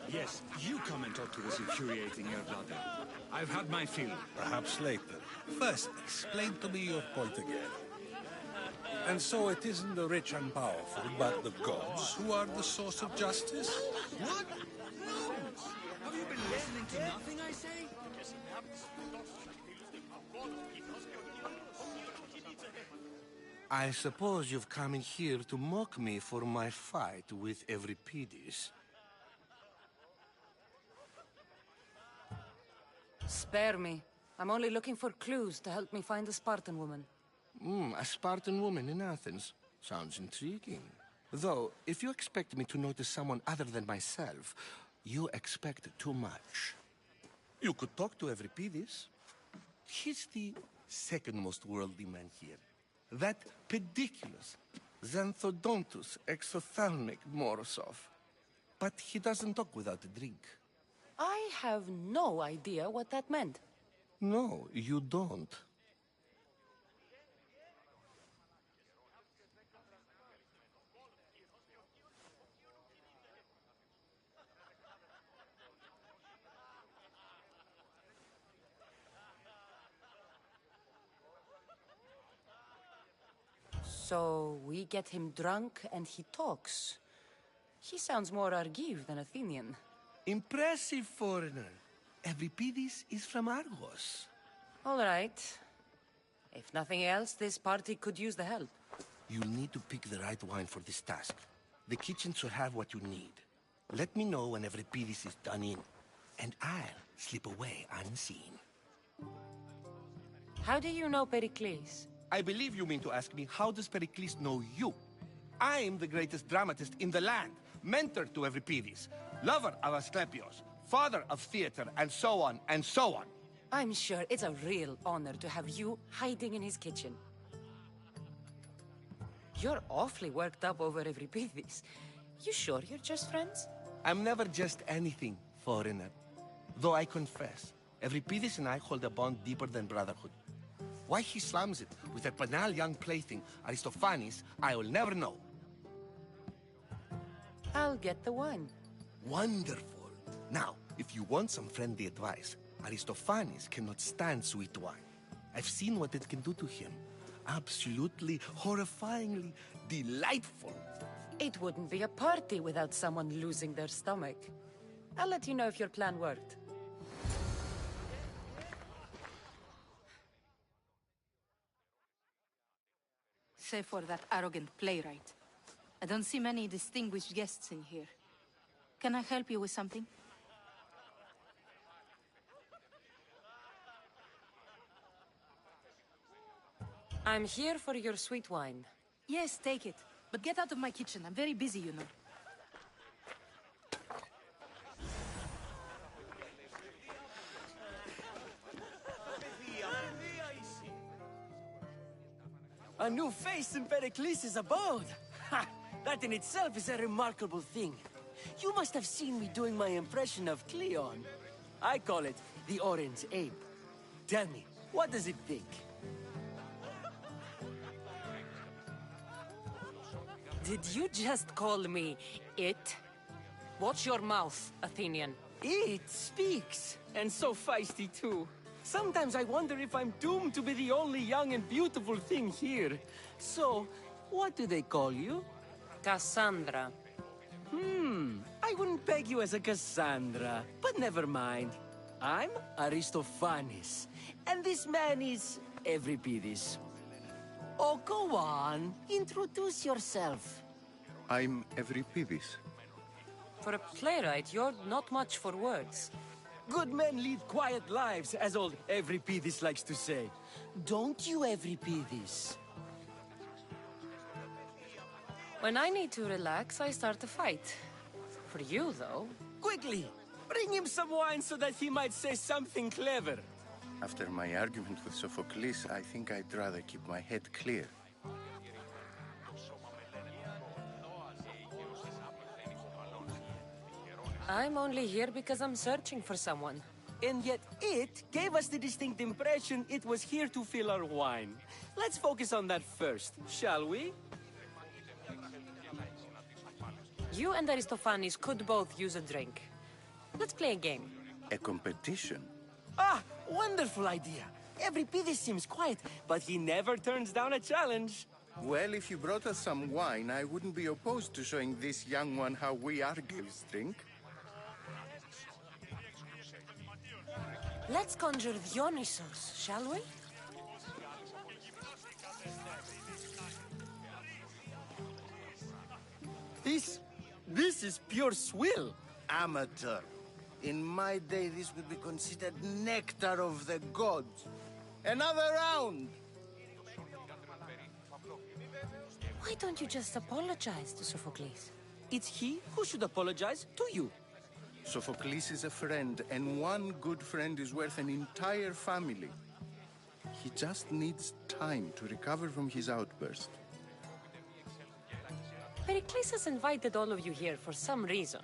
Yes, you come and talk to this infuriating air brother. I've had my fill. Perhaps later. First, explain to me your point again. And so it isn't the rich and powerful, but the gods who are the source of justice? What? No! Have you been listening to nothing I say? I suppose you've come in here to mock me for my fight with Euripides. Spare me. I'm only looking for clues to help me find a Spartan woman. A Spartan woman in Athens. Sounds intriguing. Though, if you expect me to notice someone other than myself, you expect too much. You could talk to Euripides. He's the second most worldly man here. That pediculous, xanthodontus exophthalmic Morosov. But he doesn't talk without a drink. I have no idea what that meant. No, you don't. So we get him drunk and he talks. He sounds more Argive than Athenian. Impressive, foreigner. Euripides is from Argos. All right. If nothing else, this party could use the help. You'll need to pick the right wine for this task. The kitchen should have what you need. Let me know when Euripides is done in, and I'll slip away unseen. How do you know Pericles? I believe you mean to ask me, how does Pericles know you? I'm the greatest dramatist in the land, mentor to Euripides, lover of Asclepios, father of theater, and so on, and so on. I'm sure it's a real honor to have you hiding in his kitchen. You're awfully worked up over Euripides. You sure you're just friends? I'm never just anything, foreigner. Though I confess, Euripides and I hold a bond deeper than brotherhood. Why he slams it with that banal young plaything, Aristophanes, I will never know. I'll get the wine. Wonderful. Now, if you want some friendly advice, Aristophanes cannot stand sweet wine. I've seen what it can do to him. Absolutely, horrifyingly delightful. It wouldn't be a party without someone losing their stomach. I'll let you know if your plan worked. Save for that arrogant playwright. I don't see many distinguished guests in here. Can I help you with something? I'm here for your sweet wine. Yes, take it. But get out of my kitchen. I'm very busy, you know. A new face in Pericles' abode! Ha! That in itself is a remarkable thing. You must have seen me doing my impression of Cleon. I call it the Orange Ape. Tell me, what does it think? Did you just call me it? Watch your mouth, Athenian. It speaks, and so feisty too. Sometimes I wonder if I'm doomed to be the only young and beautiful thing here. So, what do they call you? Cassandra. I wouldn't peg you as a Cassandra, but never mind. I'm Aristophanes, and this man is Euripides. Oh, go on. Introduce yourself. I'm Euripides. For a playwright, you're not much for words. Good men lead quiet lives, as old Euripides likes to say. Don't you, Euripides? When I need to relax, I start a fight. For you, though... Quickly! Bring him some wine so that he might say something clever. After my argument with Sophocles, I think I'd rather keep my head clear. I'm only here because I'm searching for someone. And yet it gave us the distinct impression it was here to fill our wine. Let's focus on that first, shall we? You and Aristophanes could both use a drink. Let's play a game. A competition? Ah, wonderful idea. Euripides seems quiet, but he never turns down a challenge. Well, if you brought us some wine, I wouldn't be opposed to showing this young one how we Argives drink. Let's conjure Dionysos, shall we? This is pure swill. Amateur. In my day, this would be considered nectar of the gods. Another round! Why don't you just apologize to Sophocles? It's he who should apologize to you. Sophocles is a friend, and one good friend is worth an entire family. He just needs time to recover from his outburst. Pericles has invited all of you here for some reason.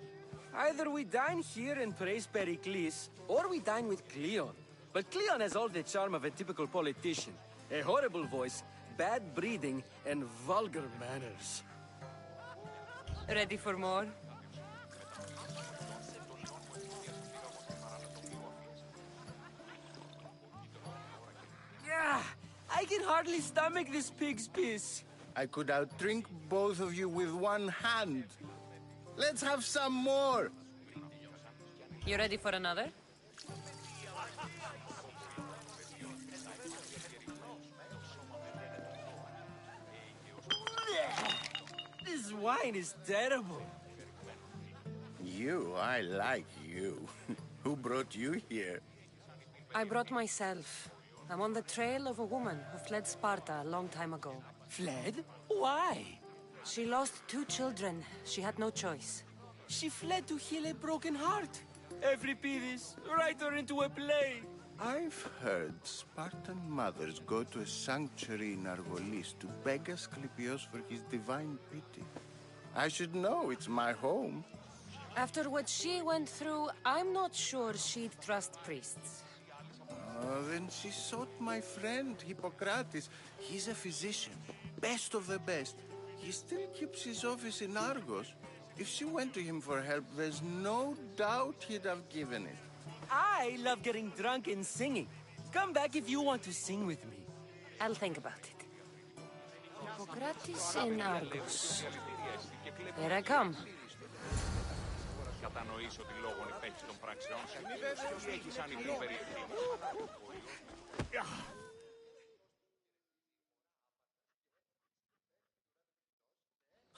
Either we dine here and praise Pericles, or we dine with Cleon. But Cleon has all the charm of a typical politician. A horrible voice, bad breeding, and vulgar manners. Ready for more? Yeah, I can hardly stomach this pig's piss. I could outdrink both of you with one hand. Let's have some more. You ready for another? This wine is terrible. You, I like you. Who brought you here? I brought myself. I'm on the trail of a woman who fled Sparta a long time ago. Fled? Why? She lost 2 children. She had no choice. She fled to heal a broken heart. Euripides, write her into a play. I've heard Spartan mothers go to a sanctuary in Argolis to beg Asclepios for his divine pity. I should know, it's my home. After what she went through, I'm not sure she'd trust priests. Then she sought my friend, Hippocrates. He's a physician, best of the best. He still keeps his office in Argos. If she went to him for help, there's no doubt he'd have given it. I love getting drunk and singing. Come back if you want to sing with me. I'll think about it. Hippocrates in Argos. Here I come. Κατανοήσω τη λόγων υπέχει των πράξεών σου ή έχεις ανοιχτή περίπτωση.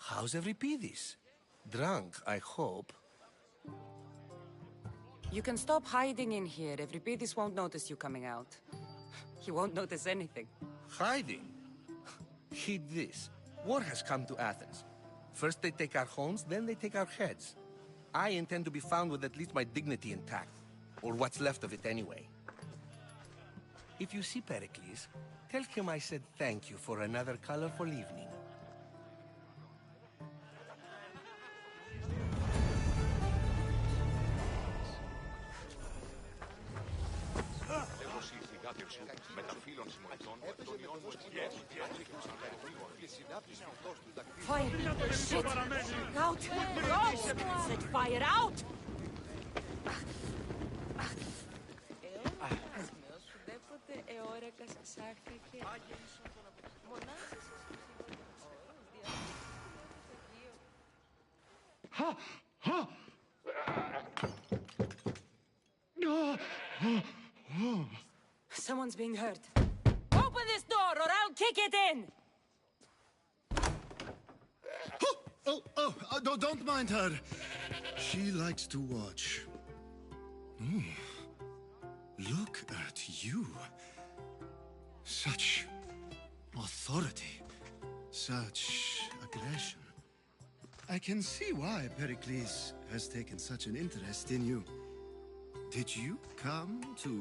How's Euripides? Drunk, I hope. You can stop hiding in here. Euripides won't notice you coming out. He won't notice anything. Hiding? Heed this. War has come to Athens. First they take our homes, then they take our heads. I intend to be found with at least my dignity intact. Or what's left of it anyway. If you see Pericles, tell him I said thank you for another colorful evening. συνεργάτων σου, μεταφύλων συμμοριτών, των ιών μου σκιές. Fire! Shit! Out! Go! Set fire out! Someone's being hurt. Open this door or I'll kick it in! Don't mind her. She likes to watch. Ooh. Look at you. Such authority. Such aggression. I can see why Pericles has taken such an interest in you. Did you come to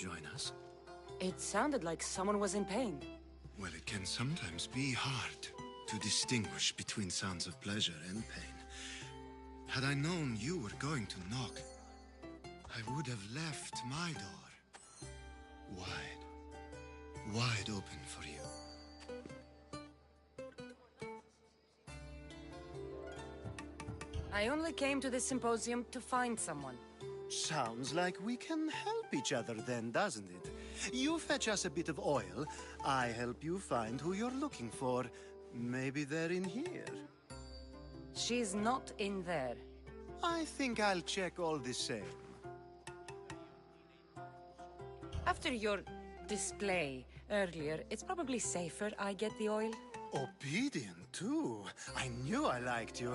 join us? It sounded like someone was in pain. Well, it can sometimes be hard to distinguish between sounds of pleasure and pain. Had I known you were going to knock, I would have left my door wide open for you. I only came to this symposium to find someone. Sounds like we can help each other then, doesn't it? You fetch us a bit of oil, I help you find who you're looking for. Maybe they're in here. She's not in there. I think I'll check all the same. After your display earlier, it's probably safer I get the oil. Obedient, too. I knew I liked you.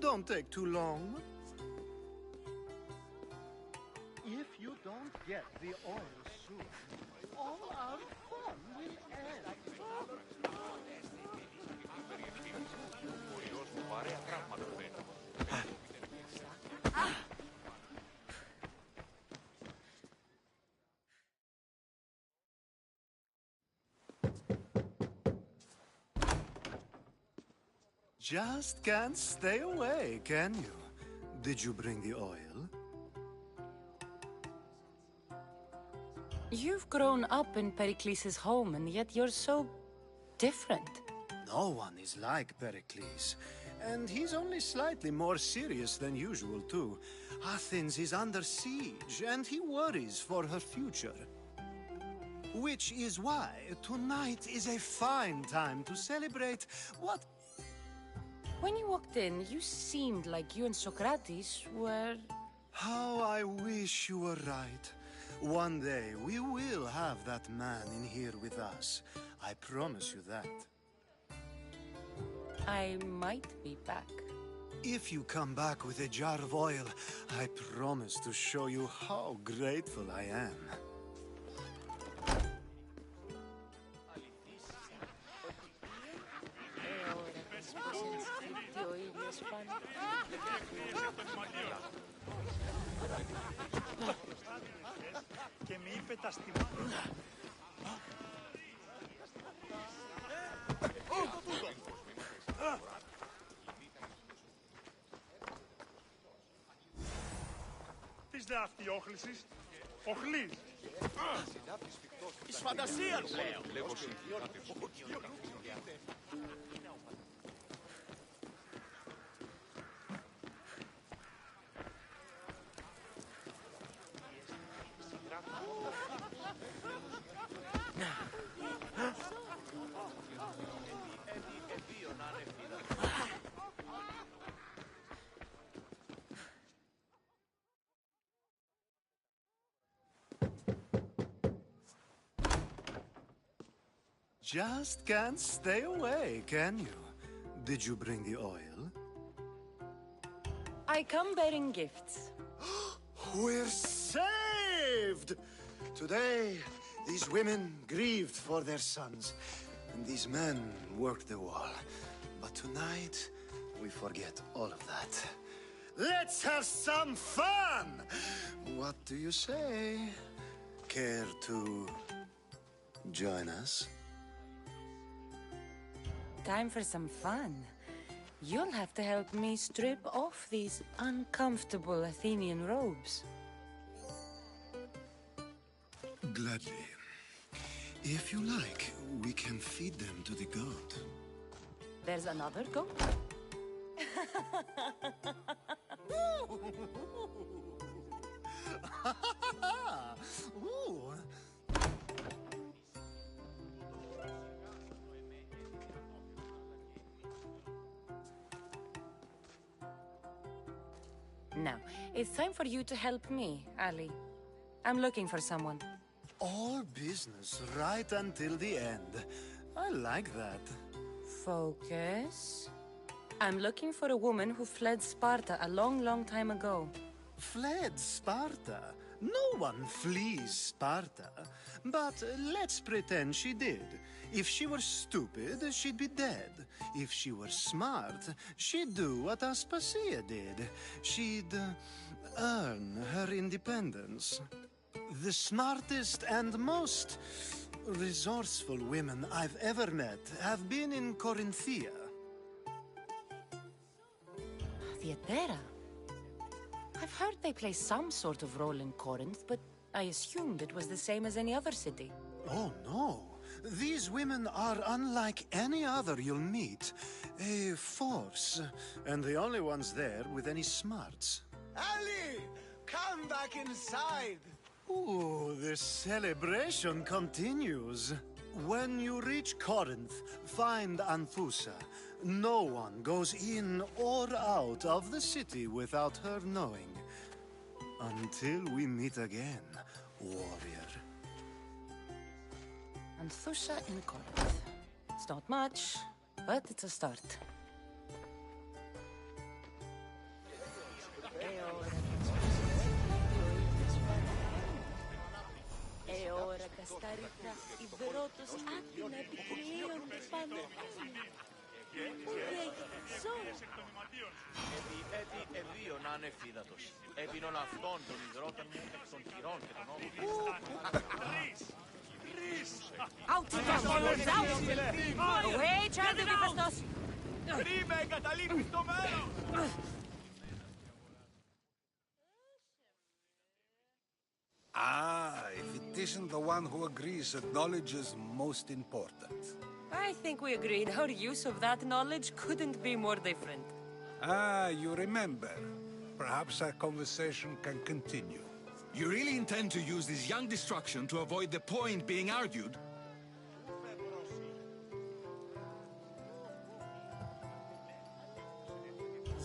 Don't take too long. If you don't get the oil soon, all our fun will end. Just can't stay away, can you? Did you bring the oil? You've grown up in Pericles' home, and yet you're so different. No one is like Pericles. And he's only slightly more serious than usual, too. Athens is under siege, and he worries for her future. Which is why tonight is a fine time to celebrate what... When you walked in, you seemed like you and Socrates were... How I wish you were right. One day, we will have that man in here with us. I promise you that. I might be back. If you come back with a jar of oil, I promise to show you how grateful I am. Και μη είπε τα στιμάτια. Της δε αυτή όχλησης, οχλής. Της φαντασίας λέω. Just can't stay away, can you? Did you bring the oil? I come bearing gifts. We're saved! Today, these women grieved for their sons, and these men worked the wall. But tonight, we forget all of that. Let's have some fun! What do you say? Care to join us? Time for some fun. You'll have to help me strip off these uncomfortable Athenian robes. Gladly. If you like, we can feed them to the goat. There's another goat? Ooh. Now, it's time for you to help me, Ali. I'm looking for someone. All business right until the end. I like that. Focus. I'm looking for a woman who fled Sparta a long, long time ago. Fled Sparta? No one flees Sparta. But let's pretend she did. If she were stupid, she'd be dead. If she were smart, she'd do what Aspasia did. She'd earn her independence. The smartest and most resourceful women I've ever met have been in Corinthia. Theatera? I've heard they play some sort of role in Corinth, but I assumed it was the same as any other city. Oh, no. These women are unlike any other you'll meet. A force, and the only ones there with any smarts. Ali! Come back inside! Ooh, the celebration continues. When you reach Corinth, find Anthusa. No one goes in or out of the city without her knowing. Until we meet again, warrior. Anthusa in Corinth. It's not much, but it's a start. Ώρα τα σταρίχα, η βρότος άτινα επικριώνται πάνω. Πού έγινε, ζω. Επί ευίων ανεφίδατος. Έπινον αυτόν των υδρόταν μου εκ των χειρών και των ώμων. Out to the forwards, out! Away, Charlie Ripastos! Ρήμε, εγκαταλείπεις το μέλλον! Ah, if it isn't the one who agrees that knowledge is most important. I think we agreed our use of that knowledge couldn't be more different. Ah, you remember. Perhaps our conversation can continue. You really intend to use this young destruction to avoid the point being argued?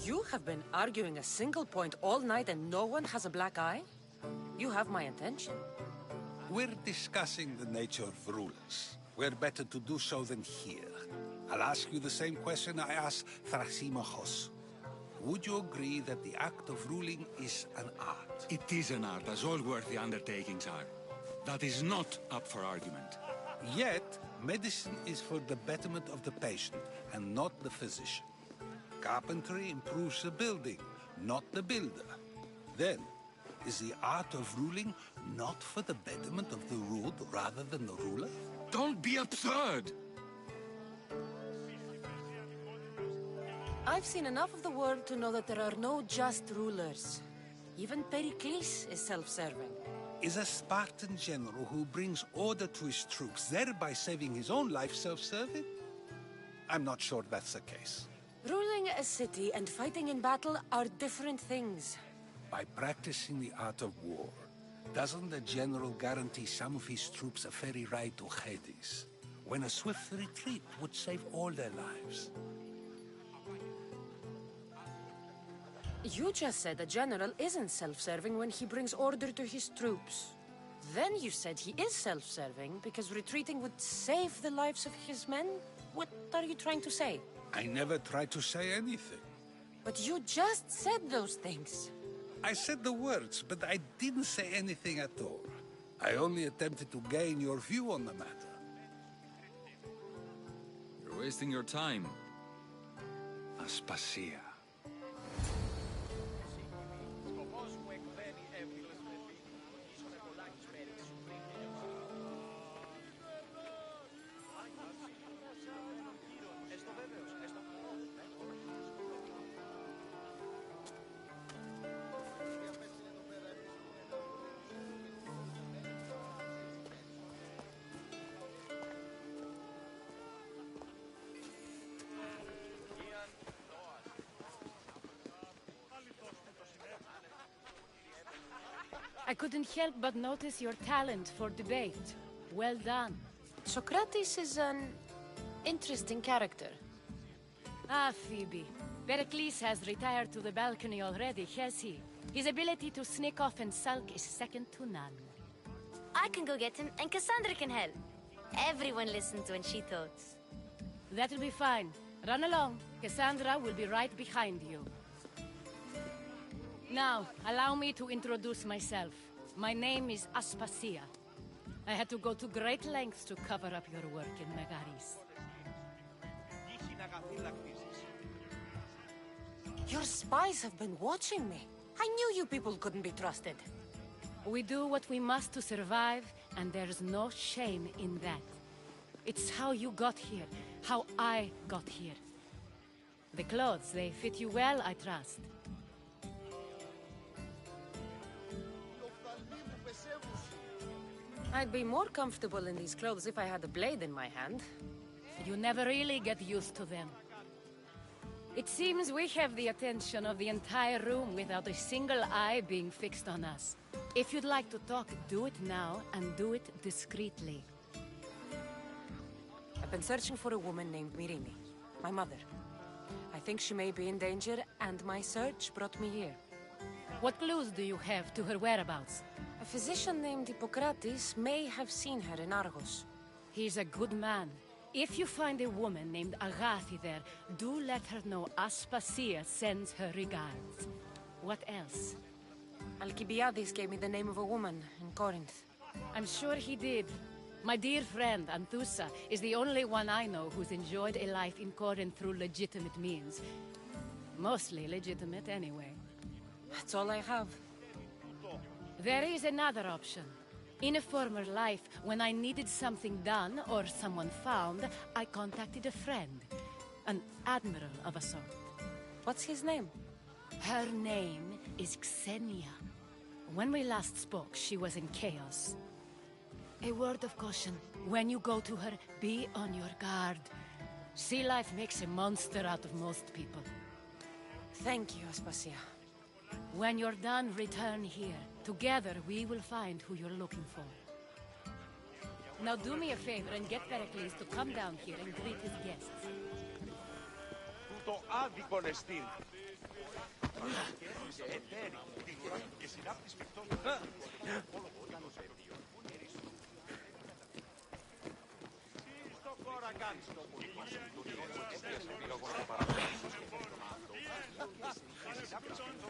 You have been arguing a single point all night and no one has a black eye? You have my attention. We're discussing the nature of rulers. Where better to do so than here? I'll ask you the same question I asked Thrasymachos. Would you agree that the act of ruling is an art? It is an art, as all worthy undertakings are. That is not up for argument. Yet, medicine is for the betterment of the patient and not the physician. Carpentry improves the building, not the builder. Then, is the art of ruling not for the betterment of the ruled rather than the ruler? Don't be absurd! I've seen enough of the world to know that there are no just rulers. Even Pericles is self-serving. Is a Spartan general who brings order to his troops, thereby saving his own life, self-serving? I'm not sure that's the case. Ruling a city and fighting in battle are different things. By practicing the art of war, doesn't the general guarantee some of his troops a ferry ride to Hades, when a swift retreat would save all their lives? You just said a general isn't self-serving when he brings order to his troops. Then you said he is self-serving because retreating would save the lives of his men? What are you trying to say? I never tried to say anything. But you just said those things. I said the words, but I didn't say anything at all. I only attempted to gain your view on the matter. You're wasting your time. Aspasia. I couldn't help but notice your talent for debate. Well done. Socrates is an interesting character. Ah, Phoebe. Pericles has retired to the balcony already, has he? His ability to sneak off and sulk is second to none. I can go get him, and Cassandra can help. Everyone listens when she talks. That'll be fine. Run along. Cassandra will be right behind you. Now, allow me to introduce myself. My name is Aspasia. I had to go to great lengths to cover up your work in Megaris. Your spies have been watching me. I knew you people couldn't be trusted. We do what we must to survive, and there's no shame in that. It's how you got here, how I got here. The clothes, they fit you well, I trust. I'd be more comfortable in these clothes if I had a blade in my hand. You never really get used to them. It seems we have the attention of the entire room without a single eye being fixed on us. If you'd like to talk, do it now, and do it discreetly. I've been searching for a woman named Mirimi, my mother. I think she may be in danger, and my search brought me here. What clues do you have to her whereabouts? A physician named Hippocrates may have seen her in Argos. He's a good man. If you find a woman named Agathi there, do let her know Aspasia sends her regards. What else? Alcibiades gave me the name of a woman in Corinth. I'm sure he did. My dear friend, Anthusa, is the only one I know who's enjoyed a life in Corinth through legitimate means. Mostly legitimate, anyway. That's all I have. There is another option. In a former life, when I needed something done or someone found, I contacted a friend. An admiral of a sort. What's his name? Her name is Xenia. When we last spoke, she was in chaos. A word of caution. When you go to her, be on your guard. Sea life makes a monster out of most people. Thank you, Aspasia. When you're done, return here. Together, we will find who you're looking for. Now do me a favor and get Pericles to come down here and greet his guests. Τούτο άδικον εστίν. Και συνάπτεις μεικτός στο κόρα κάνεις το πολύ. Έπιασε πήγα εγώ να παραπέξω. Και συνάπτεις μεικτός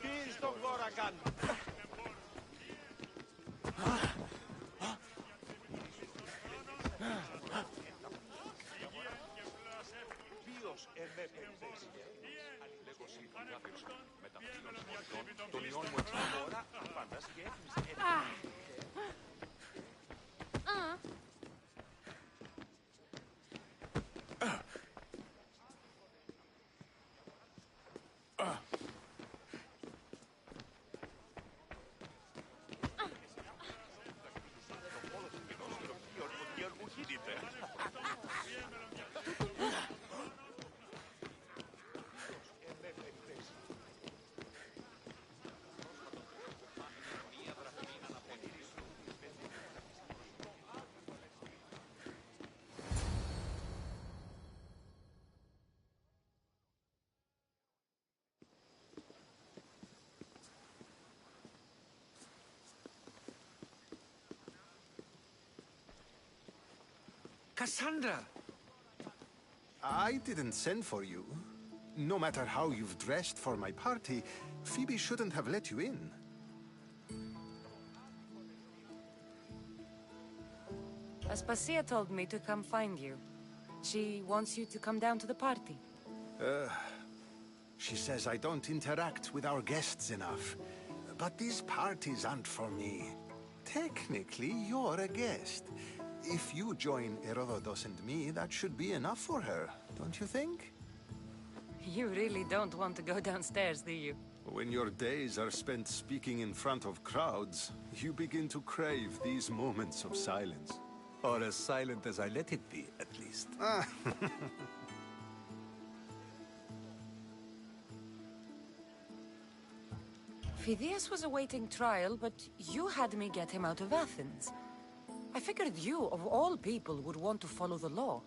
Τι στον κόρα κάνει. Ποιος εμέ περιπέσει. Αλληλέγωση των διάθεσεων μεταπλήρων συμμετών των ιών μου εξ τώρα απάντας και έφυγες. Cassandra! I didn't send for you. No matter how you've dressed for my party, Phoebe shouldn't have let you in. Aspasia told me to come find you. She wants you to come down to the party. She says I don't interact with our guests enough. But these parties aren't for me. Technically, you're a guest. If you join Herodotus and me, that should be enough for her, don't you think? You really don't want to go downstairs, do you? When your days are spent speaking in front of crowds, you begin to crave these moments of silence. Or as silent as I let it be, at least. Phidias was awaiting trial, but you had me get him out of Athens. I figured you, of all people, would want to follow the law.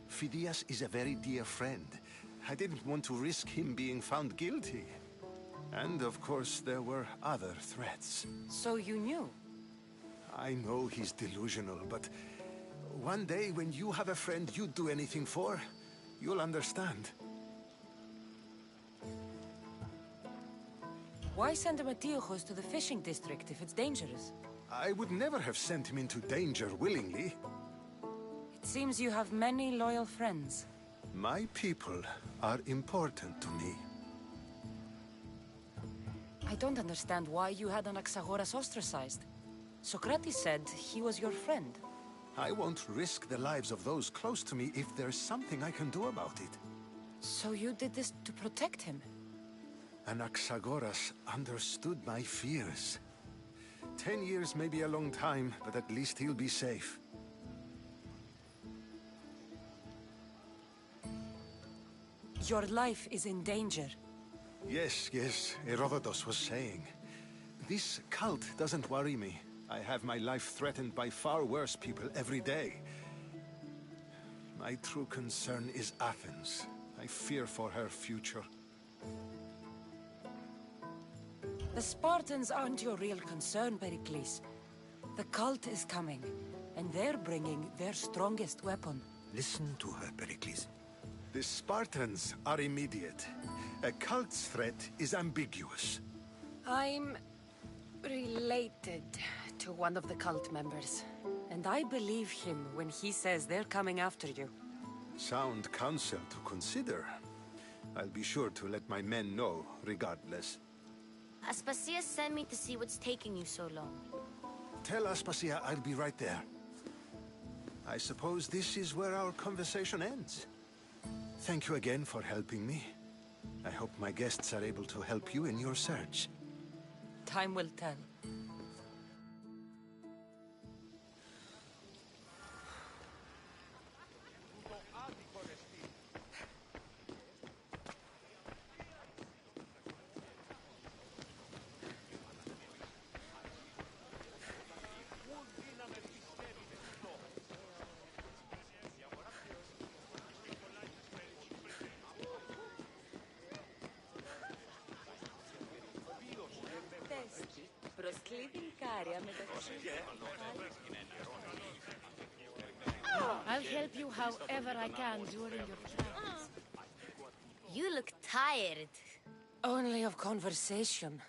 Phidias is a very dear friend. I didn't want to risk him being found guilty. And of course, there were other threats. So you knew? I know he's delusional, but one day when you have a friend you'd do anything for, you'll understand. Why send Metiochos to the fishing district if it's dangerous? I would never have sent him into danger willingly. It seems you have many loyal friends. My people are important to me. I don't understand why you had Anaxagoras ostracized. Socrates said he was your friend. I won't risk the lives of those close to me if there's something I can do about it. So you did this to protect him? Anaxagoras understood my fears. 10 years may be a long time, but at least he'll be safe. Your life is in danger. Yes, Herodotus was saying. This cult doesn't worry me. I have my life threatened by far worse people every day. My true concern is Athens. I fear for her future. The Spartans aren't your real concern, Pericles. The cult is coming, and they're bringing their strongest weapon. Listen to her, Pericles. The Spartans are immediate. A cult's threat is ambiguous. I'm related to one of the cult members, and I believe him when he says they're coming after you. Sound counsel to consider. I'll be sure to let my men know, regardless. Aspasia sent me to see what's taking you so long. Tell Aspasia I'll be right there. I suppose this is where our conversation ends. Thank you again for helping me. I hope my guests are able to help you in your search. Time will tell. I'll help you however I can during your travels. You look tired. Only of conversation.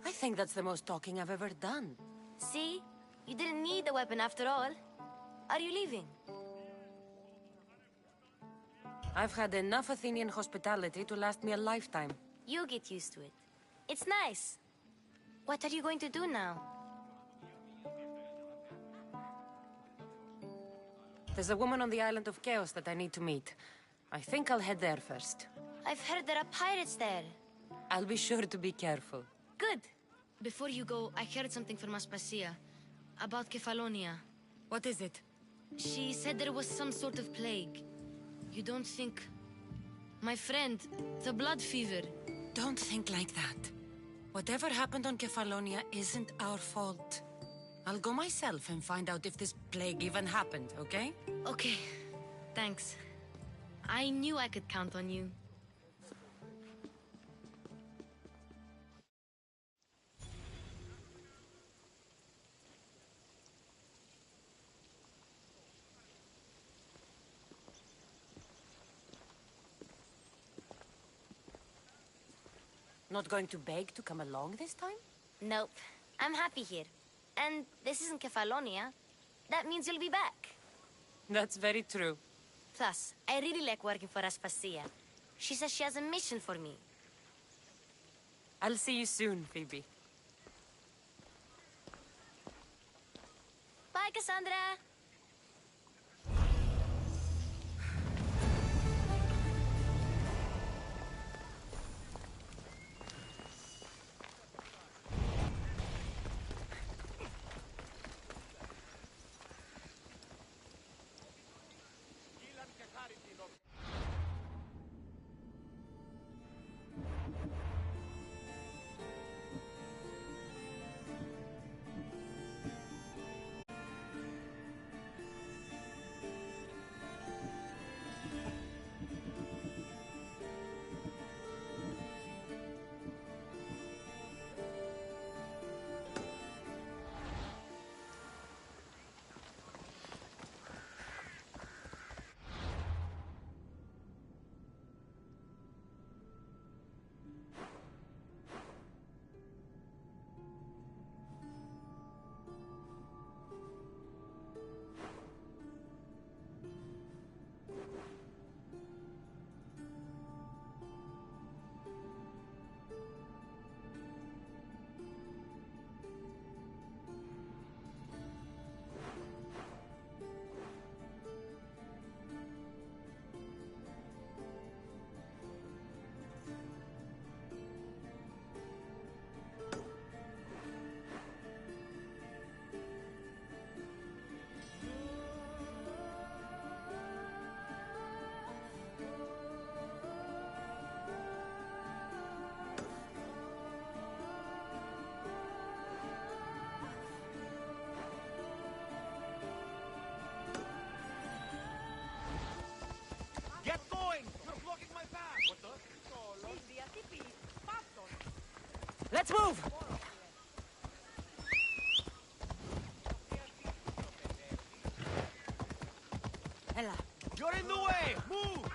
I think that's the most talking I've ever done. See? You didn't need the weapon after all. Are you leaving? I've had enough Athenian hospitality to last me a lifetime. You get used to it. It's nice. What are you going to do now? There's a woman on the island of Chaos that I need to meet. I think I'll head there first. I've heard there are pirates there. I'll be sure to be careful. Good. Before you go, I heard something from Aspasia. About Kefalonia. What is it? She said there was some sort of plague. You don't think... My friend, the blood fever. Don't think like that. Whatever happened on Kefalonia isn't our fault. I'll go myself and find out if this plague even happened, okay? Okay. Thanks. I knew I could count on you. Not going to beg to come along this time? Nope. I'm happy here. And this isn't Kefalonia. That means you'll be back. That's very true. Plus, I really like working for Aspasia. She says she has a mission for me. I'll see you soon, Phoebe. Bye, Cassandra! Let's move! Ella. You're in the way! Move!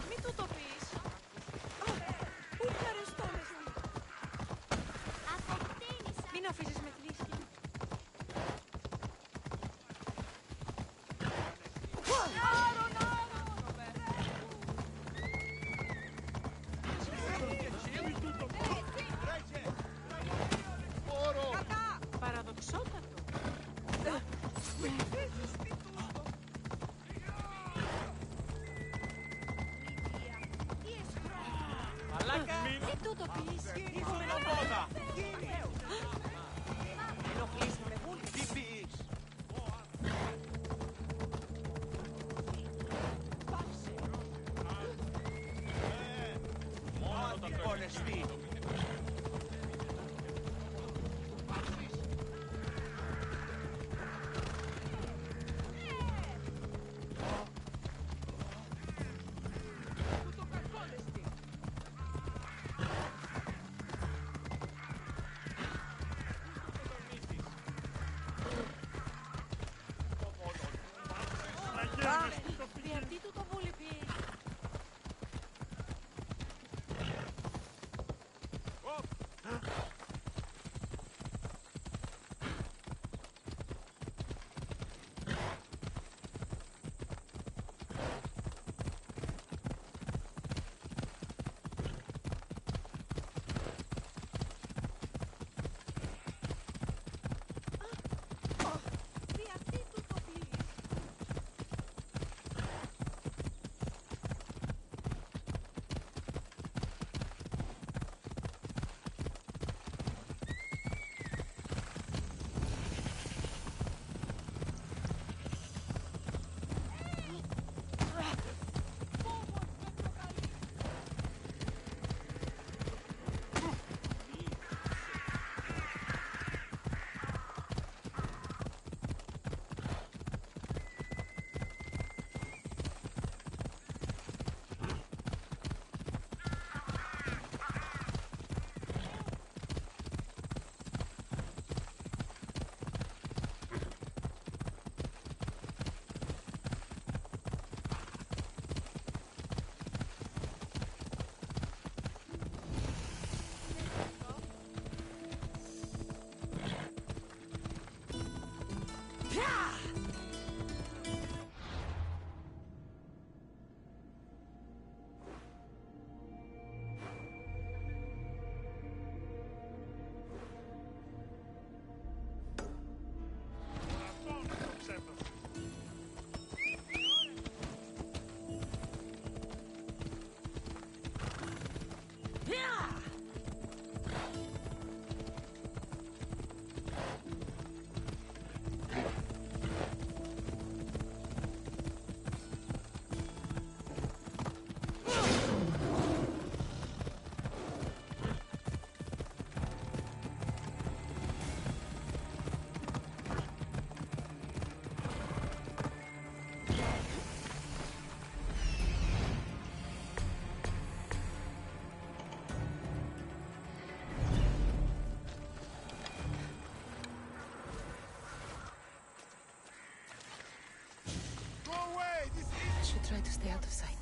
Μην του το πεις. Πού ευχαριστώνεσαι. Μην αφήσεις με κλείσει. Παραδοξότατο. Μαλάκα! Μην του το πεις. Ήρθαμε να πόδα! Ενοχλείς με βούλη. Τι πεις? Μόνο τον πονεστή. Γιατί του το βούλει πει. Should try to stay out of sight.